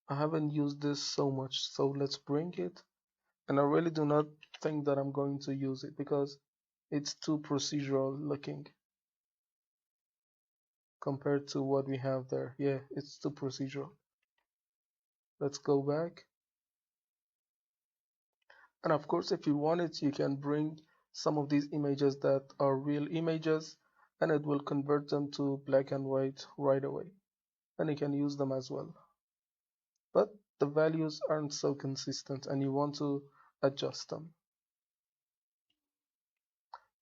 I haven't used this so much, so let's bring it. And I really do not think that I'm going to use it because it's too procedural looking compared to what we have there. Yeah, it's too procedural. Let's go back. And of course, if you want it, you can bring some of these images that are real images and it will convert them to black and white right away. And you can use them as well. But the values aren't so consistent and you want to adjust them.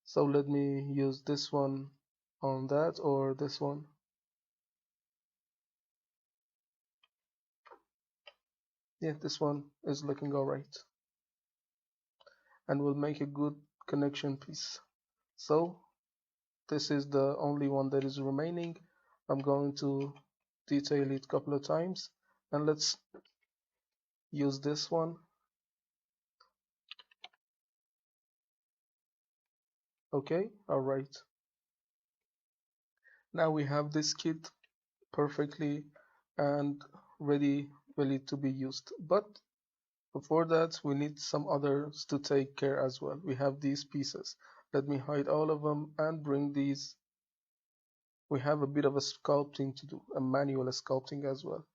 So let me use this one on that or this one. Yeah, this one is looking alright. And we'll make a good connection piece. So this is the only one that is remaining. I'm going to detail it a couple of times and let's use this one. Okay, alright. Now we have this kit perfectly and ready to be used. But before that, we need some others to take care as well. We have these pieces. Let me hide all of them and bring these. We have a bit of a sculpting to do, a manual sculpting as well.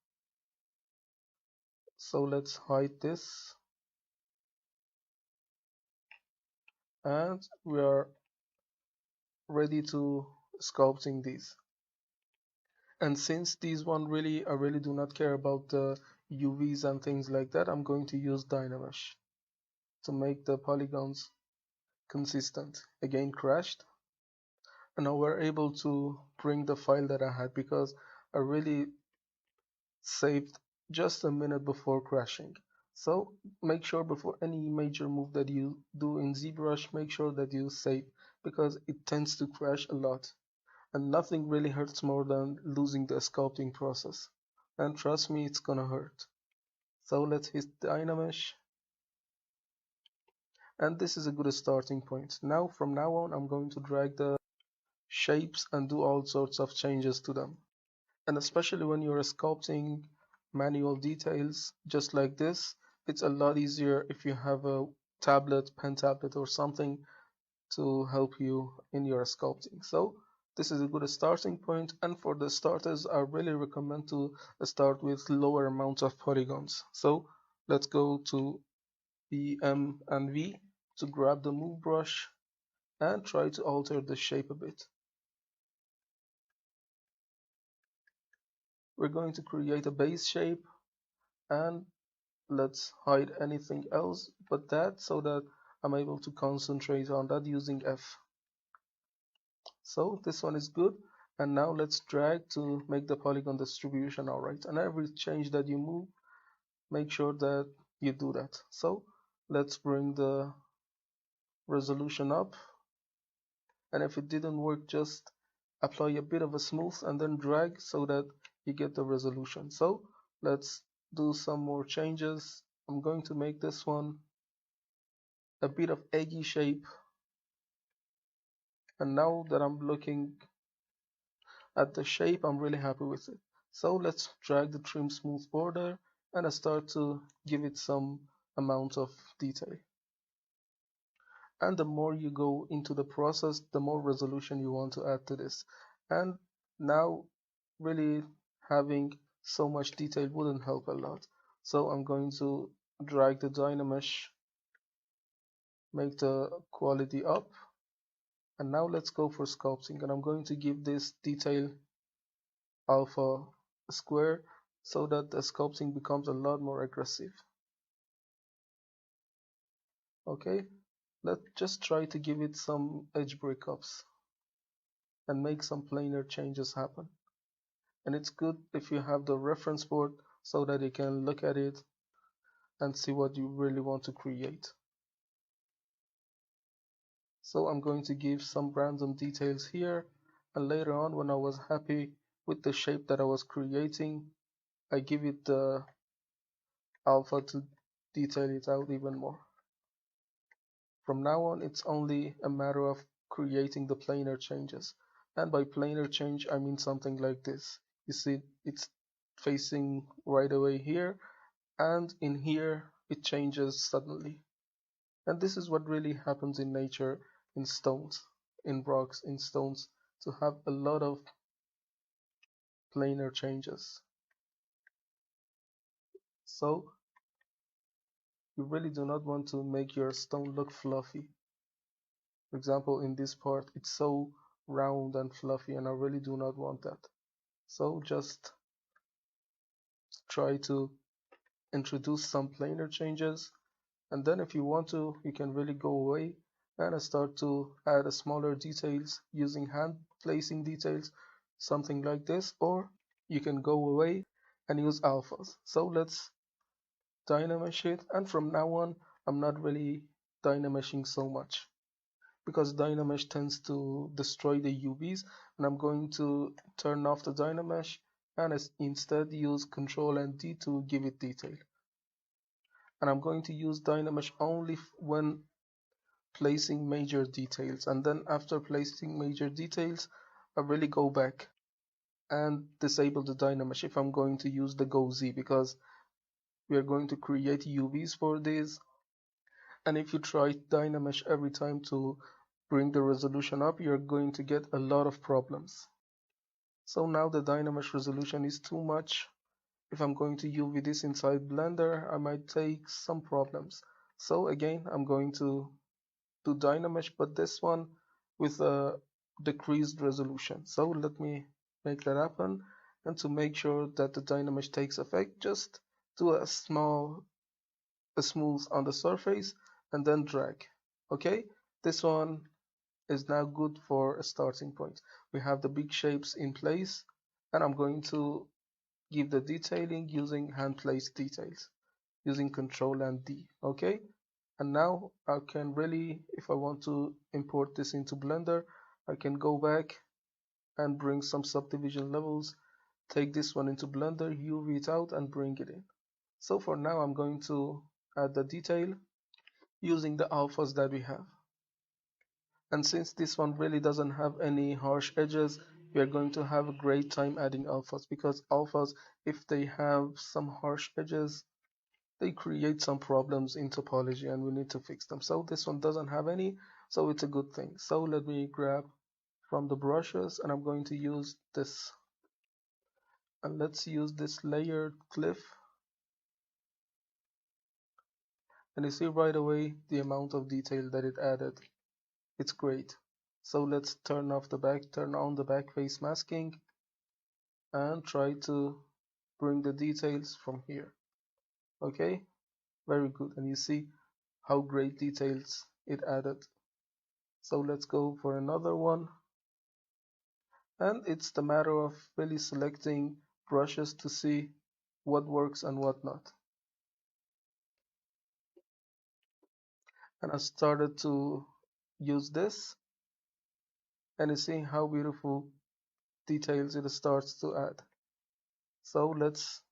So let's hide this. And we are ready to sculpting these. And since these one I really do not care about the UVs and things like that, I'm going to use Dynamesh to make the polygons consistent. Again, crashed. And now we're able to bring the file that I had because I really saved just a minute before crashing. So make sure before any major move that you do in ZBrush, make sure that you save because it tends to crash a lot. And nothing really hurts more than losing the sculpting process. And trust me, it's gonna hurt. So let's hit Dynamesh. And this is a good starting point. Now, from now on, I'm going to drag the shapes and do all sorts of changes to them. And especially when you're sculpting manual details just like this, it's a lot easier if you have a pen tablet or something to help you in your sculpting. So this is a good starting point, and for the starters I really recommend to start with lower amounts of polygons. So let's go to BM and V to grab the move brush and try to alter the shape a bit. We're going to create a base shape and let's hide anything else but that so that I'm able to concentrate on that using F. So this one is good, and now let's drag to make the polygon distribution alright, and every change that you move, make sure that you do that. So let's bring the resolution up, and if it didn't work, just apply a bit of a smooth and then drag so that you get the resolution. So let's do some more changes. I'm going to make this one a bit of eggy shape, and now that I'm looking at the shape, I'm really happy with it. So let's drag the trim smooth border and I start to give it some amount of detail. And the more you go into the process, the more resolution you want to add to this. And now really having so much detail wouldn't help a lot. So I'm going to drag the Dynamesh, make the quality up. And now let's go for sculpting. And I'm going to give this detail alpha square so that the sculpting becomes a lot more aggressive. Okay, let's just try to give it some edge breakups and make some planar changes happen. And it's good if you have the reference board so that you can look at it and see what you really want to create. So I'm going to give some random details here And later on, when I was happy with the shape that I was creating, I give it the alpha to detail it out even more. From now on, it's only a matter of creating the planar changes. And by planar change, I mean something like this. You see, it's facing right away here, and in here, it changes suddenly. And this is what really happens in nature, in stones, in rocks, in stones, to have a lot of planar changes. So you really do not want to make your stone look fluffy. For example, in this part, it's so round and fluffy, and I really do not want that. So just try to introduce some planar changes, and then if you want to, you can really go away and start to add a smaller details using hand placing details, something like this, or you can go away and use alphas. So let's dynamesh it, and from now on, I'm not really dynameshing so much, because Dynamesh tends to destroy the UVs, and I'm going to turn off the Dynamesh and instead use Control and D to give it detail. And I'm going to use Dynamesh only when placing major details, and then after placing major details, I really go back and disable the Dynamesh if I'm going to use the Go Z, because we are going to create UVs for this, and if you try Dynamesh every time to bring the resolution up, you're going to get a lot of problems. So now the Dynamesh resolution is too much. If I'm going to UV this inside Blender, I might take some problems. So again, I'm going to do Dynamesh, but this one with a decreased resolution. So let me make that happen. And to make sure that the Dynamesh takes effect, just do a smooth on the surface and then drag. Okay, this one is now good for a starting point. We have the big shapes in place, and I'm going to give the detailing using hand placed details using Control and D. Okay, and now I can really, if I want to import this into Blender, I can go back and bring some subdivision levels, take this one into Blender, UV it out and bring it in. So for now, I'm going to add the detail using the alphas that we have. And since this one really doesn't have any harsh edges, we are going to have a great time adding alphas, because alphas, if they have some harsh edges, they create some problems in topology and we need to fix them. So this one doesn't have any, so it's a good thing. So let me grab from the brushes, and I'm going to use this. And let's use this layered cliff. And you see right away the amount of detail that it added. It's great. So let's turn on the back face masking and try to bring the details from here. Okay, very good. And you see how great details it added. So let's go for another one. And it's the matter of really selecting brushes to see what works and what not. And I started to use this, and you see how beautiful details it starts to add. So let's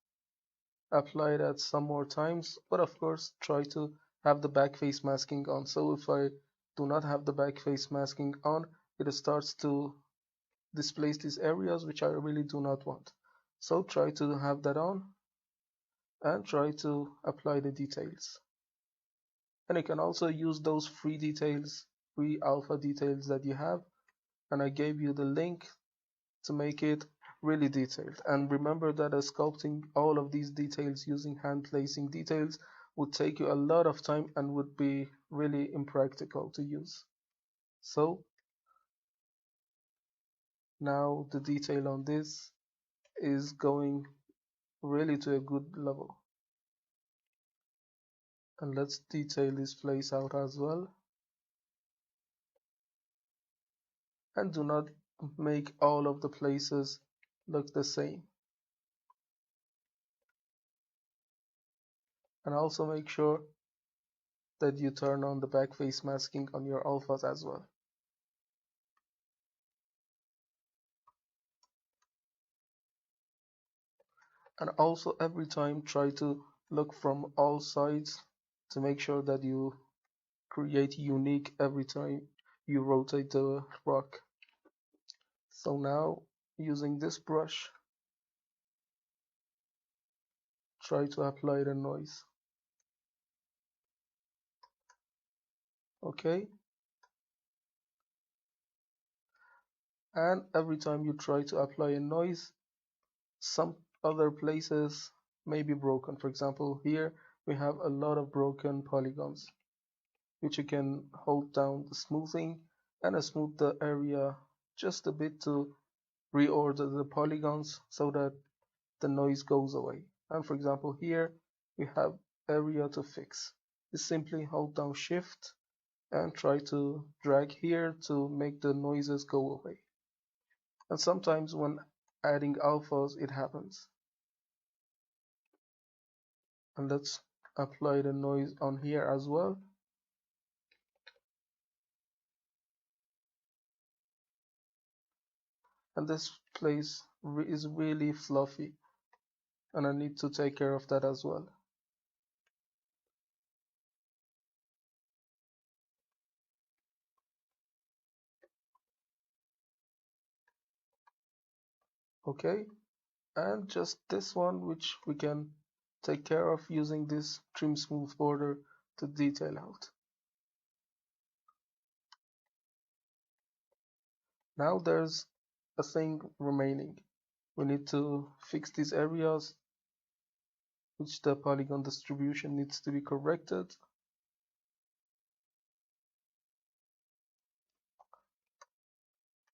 apply that some more times, but of course try to have the back face masking on. So if I do not have the back face masking on, it starts to displace these areas which I really do not want. So try to have that on and try to apply the details. And you can also use those free details, free alpha details that you have, and I gave you the link to make it really detailed. And remember that sculpting all of these details using hand placing details would take you a lot of time and would be really impractical to use. So now the detail on this is going really to a good level. And let's detail this place out as well. And do not make all of the places look the same. And also make sure that you turn on the back face masking on your alphas as well. And also every time try to look from all sides to make sure that you create unique every time you rotate the rock. So now using this brush, try to apply the noise. Okay, and every time you try to apply a noise, some other places may be broken. For example, here we have a lot of broken polygons, which you can hold down the smoothing and smooth the area just a bit to reorder the polygons so that the noise goes away. And for example, here we have area to fix. You simply hold down shift and try to drag here to make the noises go away. And sometimes when adding alphas, it happens. And let's apply the noise on here as well. And this place is really fluffy, and I need to take care of that as well. Okay, and just this one, which we can take care of using this trim smooth border to detail out. Now there's a thing remaining. We need to fix these areas which the polygon distribution needs to be corrected.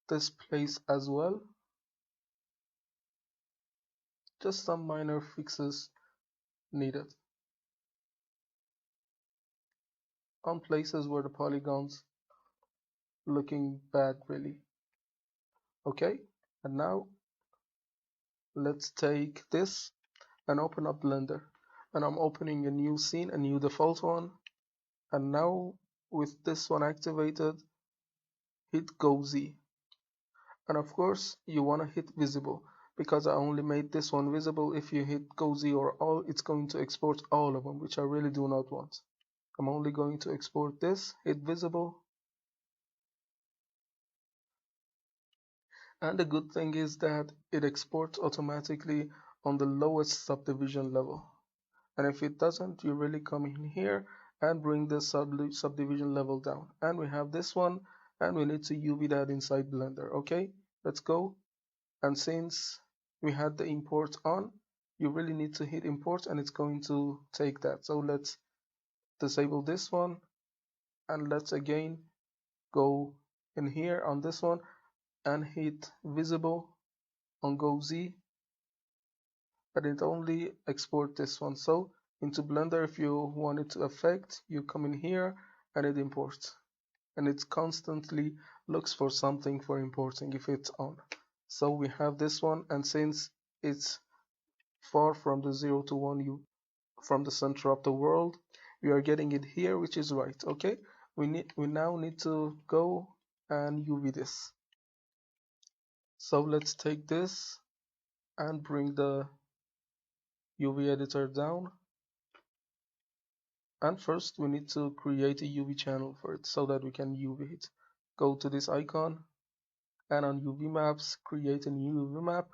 This place as well. Just some minor fixes needed on places where the polygons looking bad really. Okay, and now let's take this and open up Blender, and I'm opening a new scene, a new default one, and now with this one activated, hit Go Z, and of course you want to hit visible because I only made this one visible. If you hit Go Z or all, it's going to export all of them, which I really do not want. I'm only going to export this, hit visible. And the good thing is that it exports automatically on the lowest subdivision level. And if it doesn't, you really come in here and bring the subdivision level down. And we have this one, and we need to UV that inside Blender. Okay, let's go. And since we had the import on, you really need to hit import and it's going to take that. So let's disable this one, and let's again go in here on this one and hit visible on Go Z, and it only export this one. So into Blender, if you want it to affect, you come in here and it imports, and it constantly looks for something for importing if it's on. So we have this one, and since it's far from the 0 to 1 from the center of the world, we are getting it here, which is right. Okay, we now need to go and UV this. So let's take this and bring the UV editor down, and first we need to create a UV channel for it so that we can UV it. Go to this icon and on UV maps create a new UV map,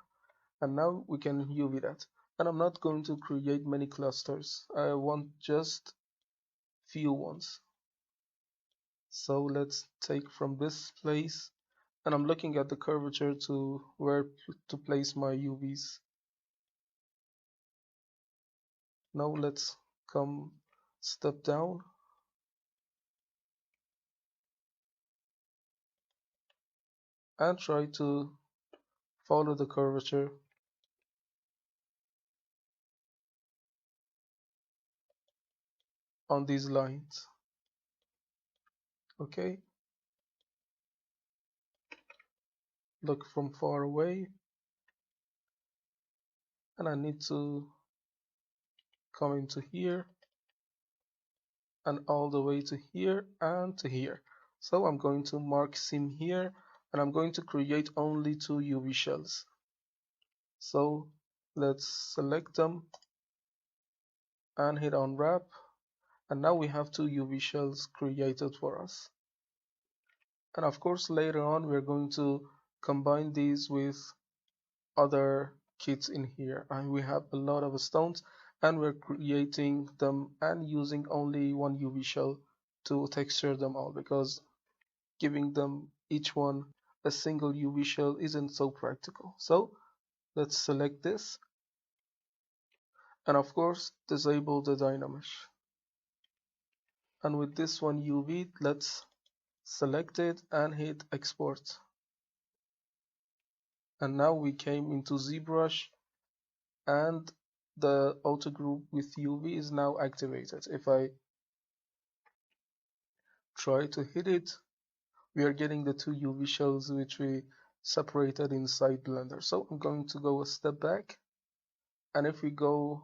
and now we can UV that. And I'm not going to create many clusters, I want just few ones. So let's take from this place, and I'm looking at the curvature to where to place my UVs. Now let's come step down and try to follow the curvature on these lines. Okay, look from far away, and I need to come into here and all the way to here and to here. So I'm going to mark sim here, and I'm going to create only 2 UV shells. So Let's select them and hit on wrap. And now we have two UV shells created for us. And of course, later on, we're going to combine these with other kits in here. And we have a lot of stones, and we're creating them and using only one UV shell to texture them all, because giving them each one a single UV shell isn't so practical. So let's select this, and of course disable the Dynamesh. And with this one UV, let's select it and hit export. And now we came into ZBrush, and the auto group with UV is now activated. If I try to hit it, we are getting the two UV shells which we separated inside Blender. So I'm going to go a step back, and if we go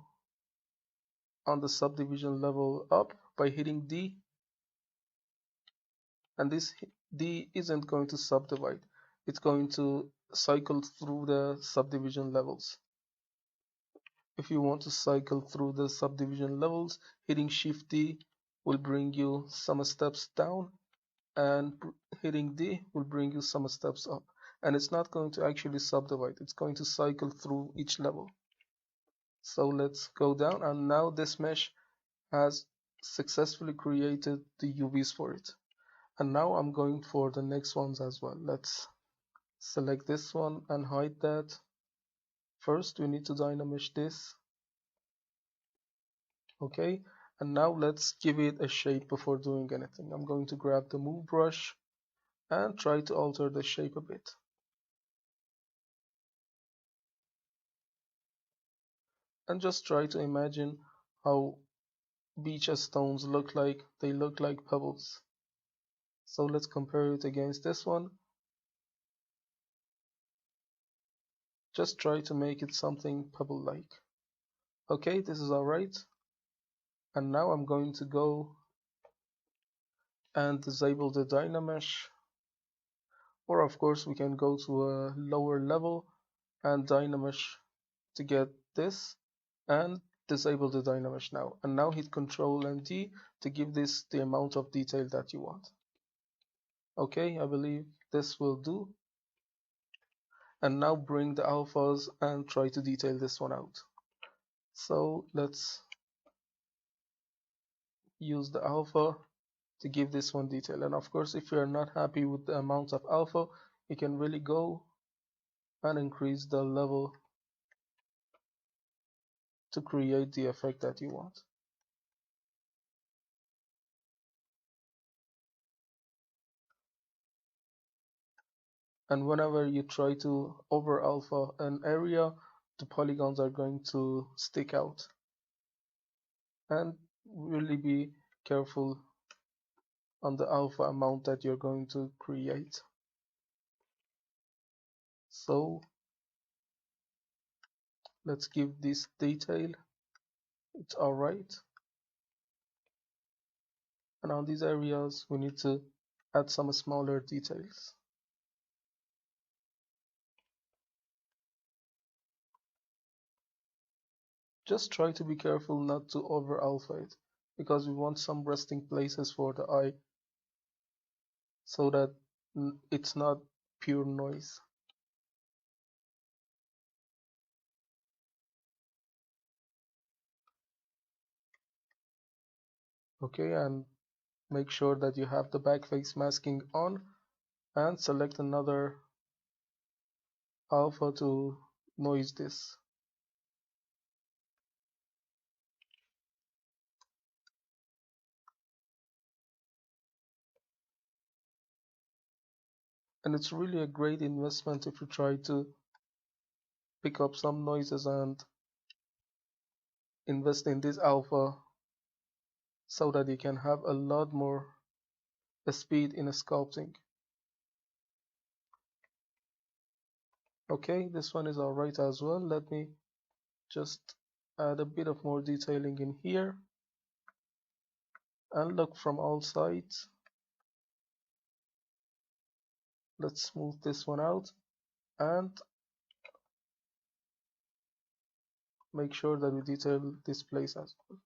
on the subdivision level up by hitting D, and this D isn't going to subdivide, it's going to cycle through the subdivision levels. If you want to cycle through the subdivision levels, hitting Shift D will bring you some steps down, and hitting D will bring you some steps up. And it's not going to actually subdivide, it's going to cycle through each level. So let's go down, and now this mesh has successfully created the UVs for it. And now I'm going for the next ones as well. Let's select this one and hide that. First, we need to Dynamesh this. Okay, and now let's give it a shape before doing anything. I'm going to grab the move brush and try to alter the shape a bit. And just try to imagine how beach stones look like. They look like pebbles. So let's compare it against this one. Just try to make it something pebble-like. Okay, this is alright. And now I'm going to go and disable the Dynamesh. Or of course we can go to a lower level and Dynamesh to get this, and disable the Dynamesh now. And now hit Control and D to give this the amount of detail that you want. Okay, I believe this will do. And now bring the alphas and try to detail this one out. So let's use the alpha to give this one detail. And of course, if you are not happy with the amount of alpha, you can really go and increase the level to create the effect that you want. And whenever you try to over alpha an area, the polygons are going to stick out. And really be careful on the alpha amount that you're going to create. So let's give this detail. It's alright. And on these areas, we need to add some smaller details. Just try to be careful not to over alpha it, because we want some resting places for the eye so that it's not pure noise. Okay, and make sure that you have the back face masking on, and select another alpha to noise this. And it's really a great investment if you try to pick up some noises and invest in this alpha so that you can have a lot more speed in sculpting. Okay, this one is alright as well. Let me just add a bit of more detailing in here and look from all sides. Let's smooth this one out, and make sure that we detail this place as well.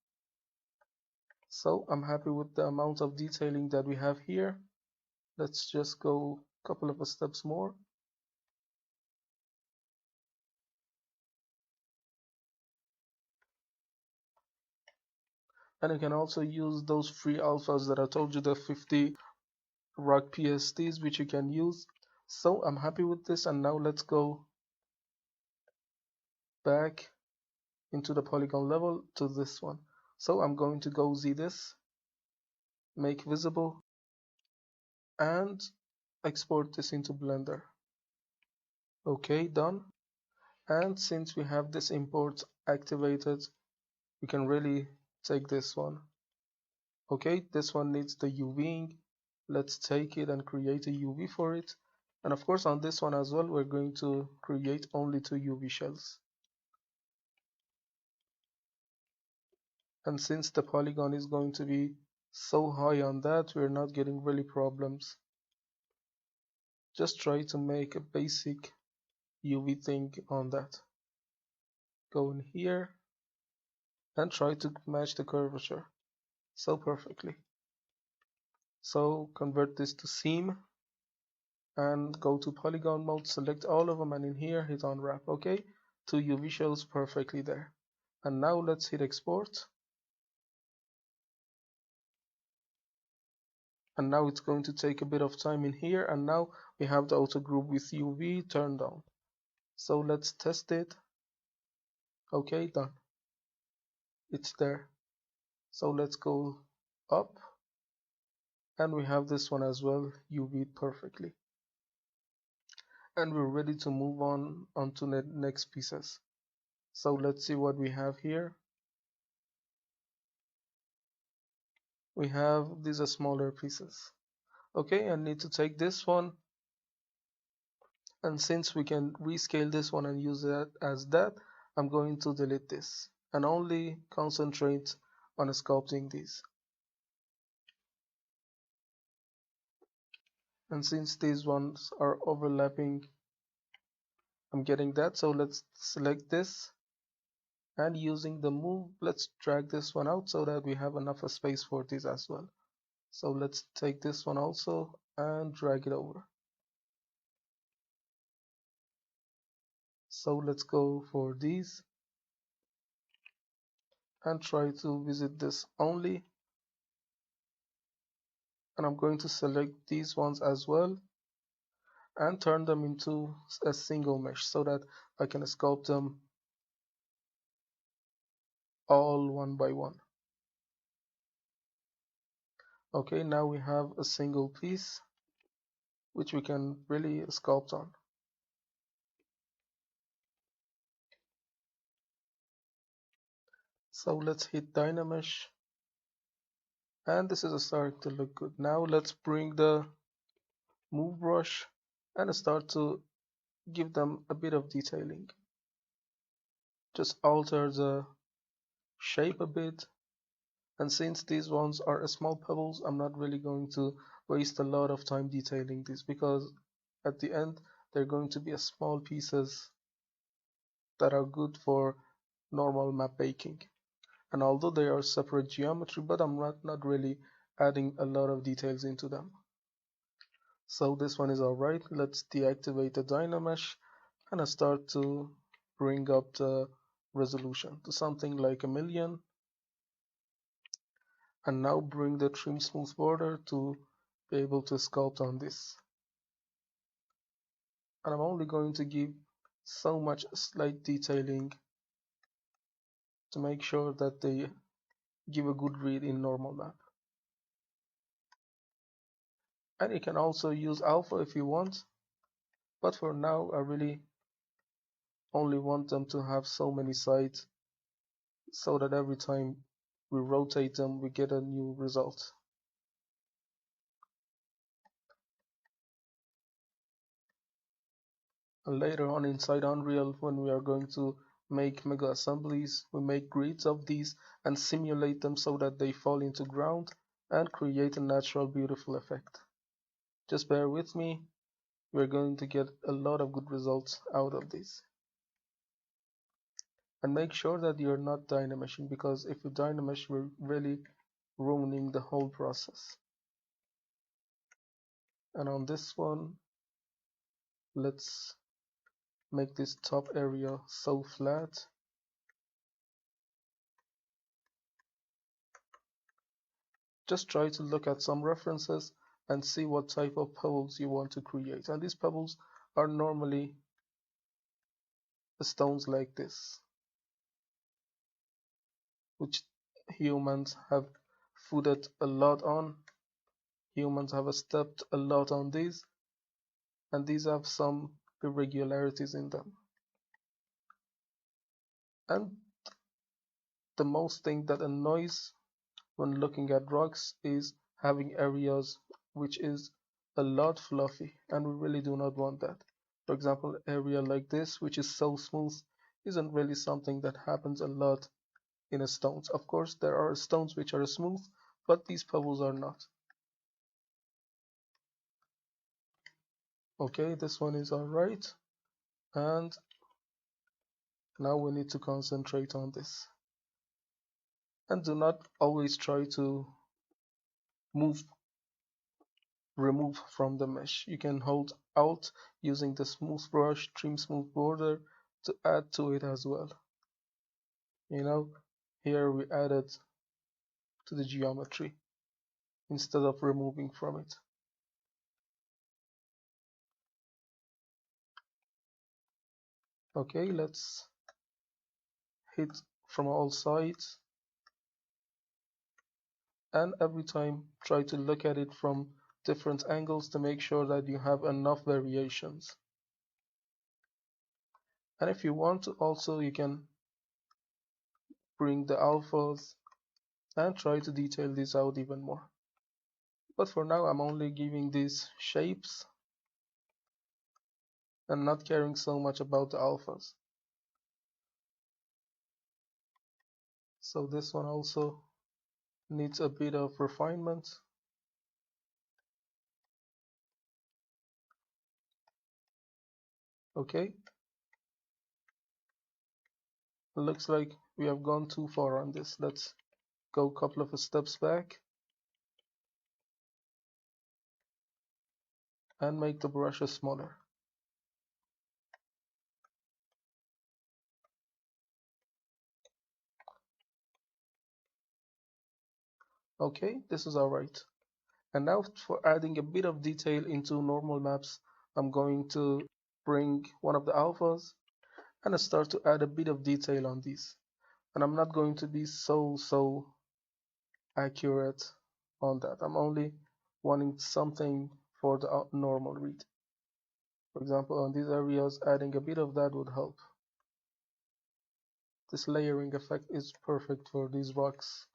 So I'm happy with the amount of detailing that we have here. Let's just go a couple of steps more. And you can also use those free alphas that I told you, the 50 rock PSTs, which you can use. So I'm happy with this, and now let's go back into the polygon level to this one. So I'm going to go Z this, make visible, and export this into Blender. Okay, done. And since we have this import activated, we can really take this one. Okay, this one needs the UVing. Let's take it and create a UV for it. And of course on this one as well, we're going to create only 2 UV shells. And since the polygon is going to be so high on that, we're not getting really problems. Just try to make a basic UV thing on that. Go in here and try to match the curvature so perfectly. So convert this to seam and go to polygon mode, select all of them, and in here hit unwrap. Okay, 2 UV shells perfectly there. And now let's hit export. And now it's going to take a bit of time in here, and now we have the auto group with UV turned on. So let's test it. Okay, done. It's there. So let's go up, and we have this one as well, UV perfectly. And we're ready to move on to the next pieces. So let's see what we have here. We have these are smaller pieces. Okay, I need to take this one, and since we can rescale this one and use that as that, I'm going to delete this and only concentrate on sculpting these. And since these ones are overlapping, I'm getting that, so let's select this, and using the move, let's drag this one out so that we have enough space for this as well. So let's take this one also and drag it over. So let's go for these and try to visit this only, and I'm going to select these ones as well and turn them into a single mesh so that I can sculpt them all one by one. Okay, now we have a single piece which we can really sculpt on. So let's hit Dynamesh, and this is starting to look good. Now let's bring the move brush and start to give them a bit of detailing. Just alter the shape a bit, and since these ones are small pebbles, I'm not really going to waste a lot of time detailing these, because at the end they're going to be small pieces that are good for normal map baking. And although they are separate geometry, but I'm not really adding a lot of details into them. So this one is alright. Let's deactivate the Dynamesh and I start to bring up the resolution to something like 1,000,000, and now bring the trim smooth border to be able to sculpt on this. And I'm only going to give so much slight detailing to make sure that they give a good read in normal map. And you can also use alpha if you want, but for now I really only want them to have so many sides so that every time we rotate them we get a new result. And later on inside Unreal, when we are going to make mega assemblies, we make grids of these and simulate them so that they fall into ground and create a natural beautiful effect. Just bear with me, we're going to get a lot of good results out of this. And make sure that you're not dynameshing, because if you dynamesh, we're really ruining the whole process. And on this one, let's make this top area so flat. Just try to look at some references and see what type of pebbles you want to create. And these pebbles are normally stones like this, which humans have fooded a lot on. Humans have stepped a lot on these, and these have some irregularities in them. And the most thing that annoys when looking at rocks is having areas which is a lot fluffy, and we really do not want that. For example, area like this, which is so smooth, isn't really something that happens a lot in a stones. Of course, there are stones which are smooth, but these pebbles are not. Okay, this one is alright, and now we need to concentrate on this. And do not always try to move remove from the mesh. You can hold Alt using the smooth brush, trim smooth border to add to it as well. Here we added to the geometry instead of removing from it. Okay, let's hit from all sides, and every time try to look at it from different angles to make sure that you have enough variations. And if you want to also, you can bring the alphas and try to detail this out even more. But for now, I'm only giving these shapes and not caring so much about the alphas. So this one also needs a bit of refinement. Okay. Looks like we have gone too far on this. Let's go a couple of steps back and make the brushes smaller. Okay, this is alright. And now for adding a bit of detail into normal maps, I'm going to bring one of the alphas and start to add a bit of detail on these. And I'm not going to be so accurate on that. I'm only wanting something for the normal read. For example, on these areas, adding a bit of that would help. This layering effect is perfect for these rocks.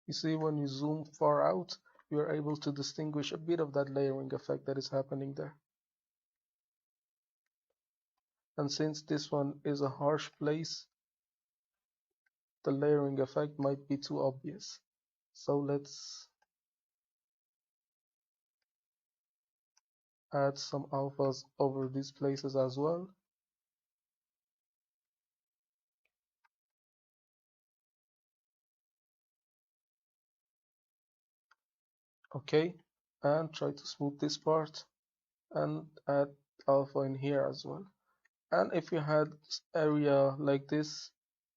You see, when you zoom far out, you are able to distinguish a bit of that layering effect that is happening there. And since this one is a harsh place, the layering effect might be too obvious. So let's add some alphas over these places as well. Okay, and try to smooth this part and add alpha in here as well. And if you had area like this,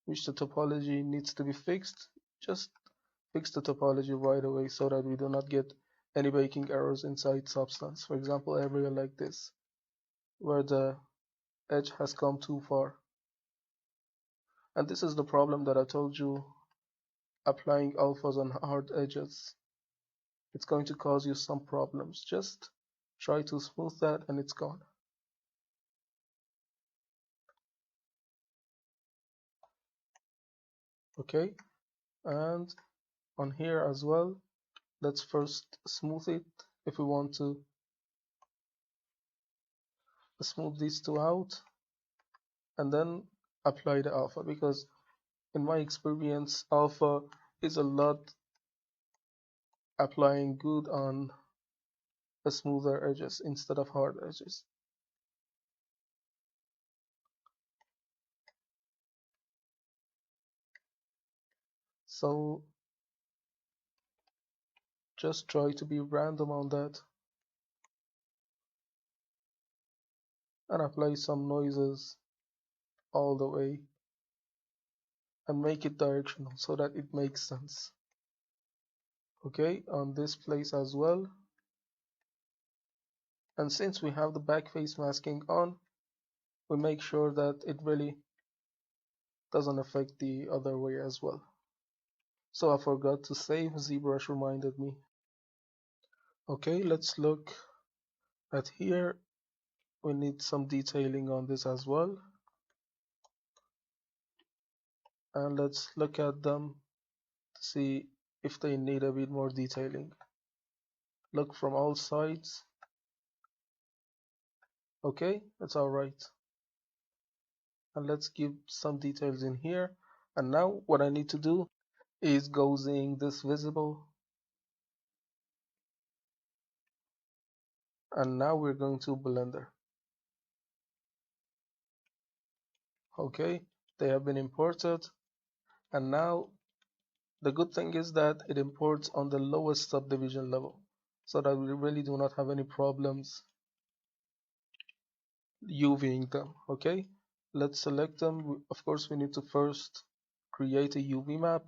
which the topology needs to be fixed, just fix the topology right away so that we do not get any baking errors inside substance. For example, area like this, where the edge has come too far. And this is the problem that I told you, applying alphas on hard edges. It's going to cause you some problems. Just try to smooth that and it's gone. Okay, and on here as well, let's first smooth it if we want to smooth these two out and then apply the alpha, because in my experience alpha is a lot applying good on smoother edges instead of hard edges. So just try to be random on that and apply some noises all the way and make it directional so that it makes sense. Okay, on this place as well. And since we have the back face masking on, we make sure that it really doesn't affect the other way as well. So I forgot to save, ZBrush reminded me. Okay, let's look at here. We need some detailing on this as well. And let's look at them to see if they need a bit more detailing. Look from all sides. Okay, that's alright. And let's give some details in here. And now what I need to do is gauzing this visible. And now we're going to Blender. Okay, they have been imported. And now the good thing is that it imports on the lowest subdivision level, so that we really do not have any problems UVing them. Okay, let's select them. Of course, we need to first create a UV map.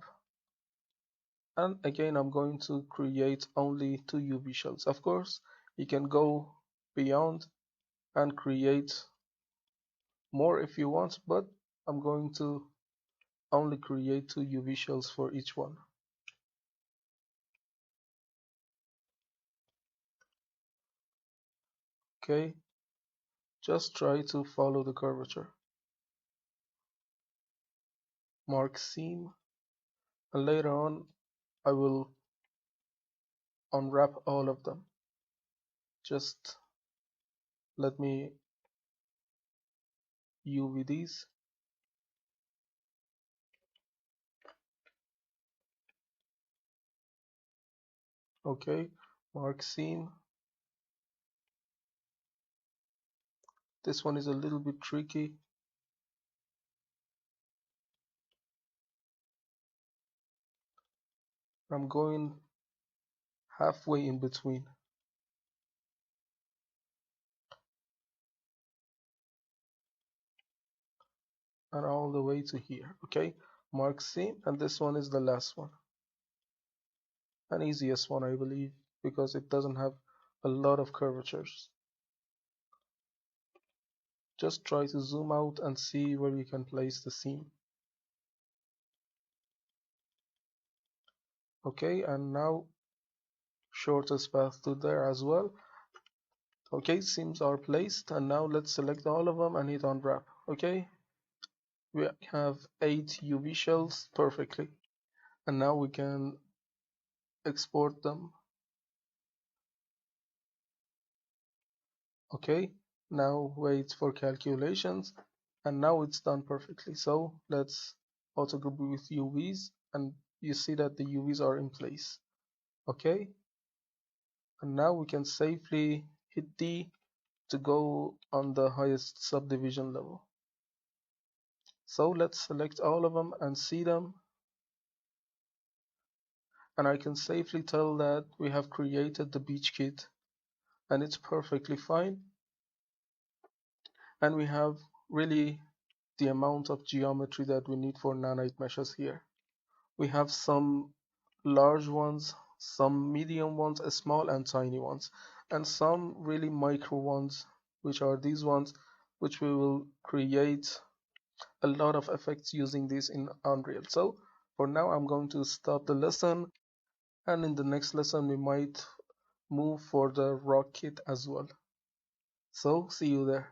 And again, I'm going to create only 2 UV shells. Of course, you can go beyond and create more if you want, but I'm going to only create 2 UV shells for each one. Okay, just try to follow the curvature. Mark seam, and later on I will unwrap all of them. Just let me UV these. Okay, mark seam. This one is a little bit tricky. I'm going halfway in between. And all the way to here. Okay, mark seam, and this one is the last one. An easiest one, I believe, because it doesn't have a lot of curvatures. Just try to zoom out and see where you can place the seam. Okay, and now shortest path to there as well. Okay, seams are placed, and now let's select all of them and hit unwrap. Okay, we have 8 UV shells perfectly, and now we can export them. Okay, now wait for calculations, and now it's done perfectly. So let's auto group with UVs, and you see that the UVs are in place. Okay, and now we can safely hit D to go on the highest subdivision level. So let's select all of them and see them, and I can safely tell that we have created the beach kit, and it's perfectly fine, and we have really the amount of geometry that we need for nanite meshes here. We have some large ones, some medium ones, small and tiny ones, and some really micro ones, which are these ones, which we will create a lot of effects using these in Unreal. So for now, I'm going to stop the lesson, and in the next lesson, we might move for the rock kit as well. So see you there.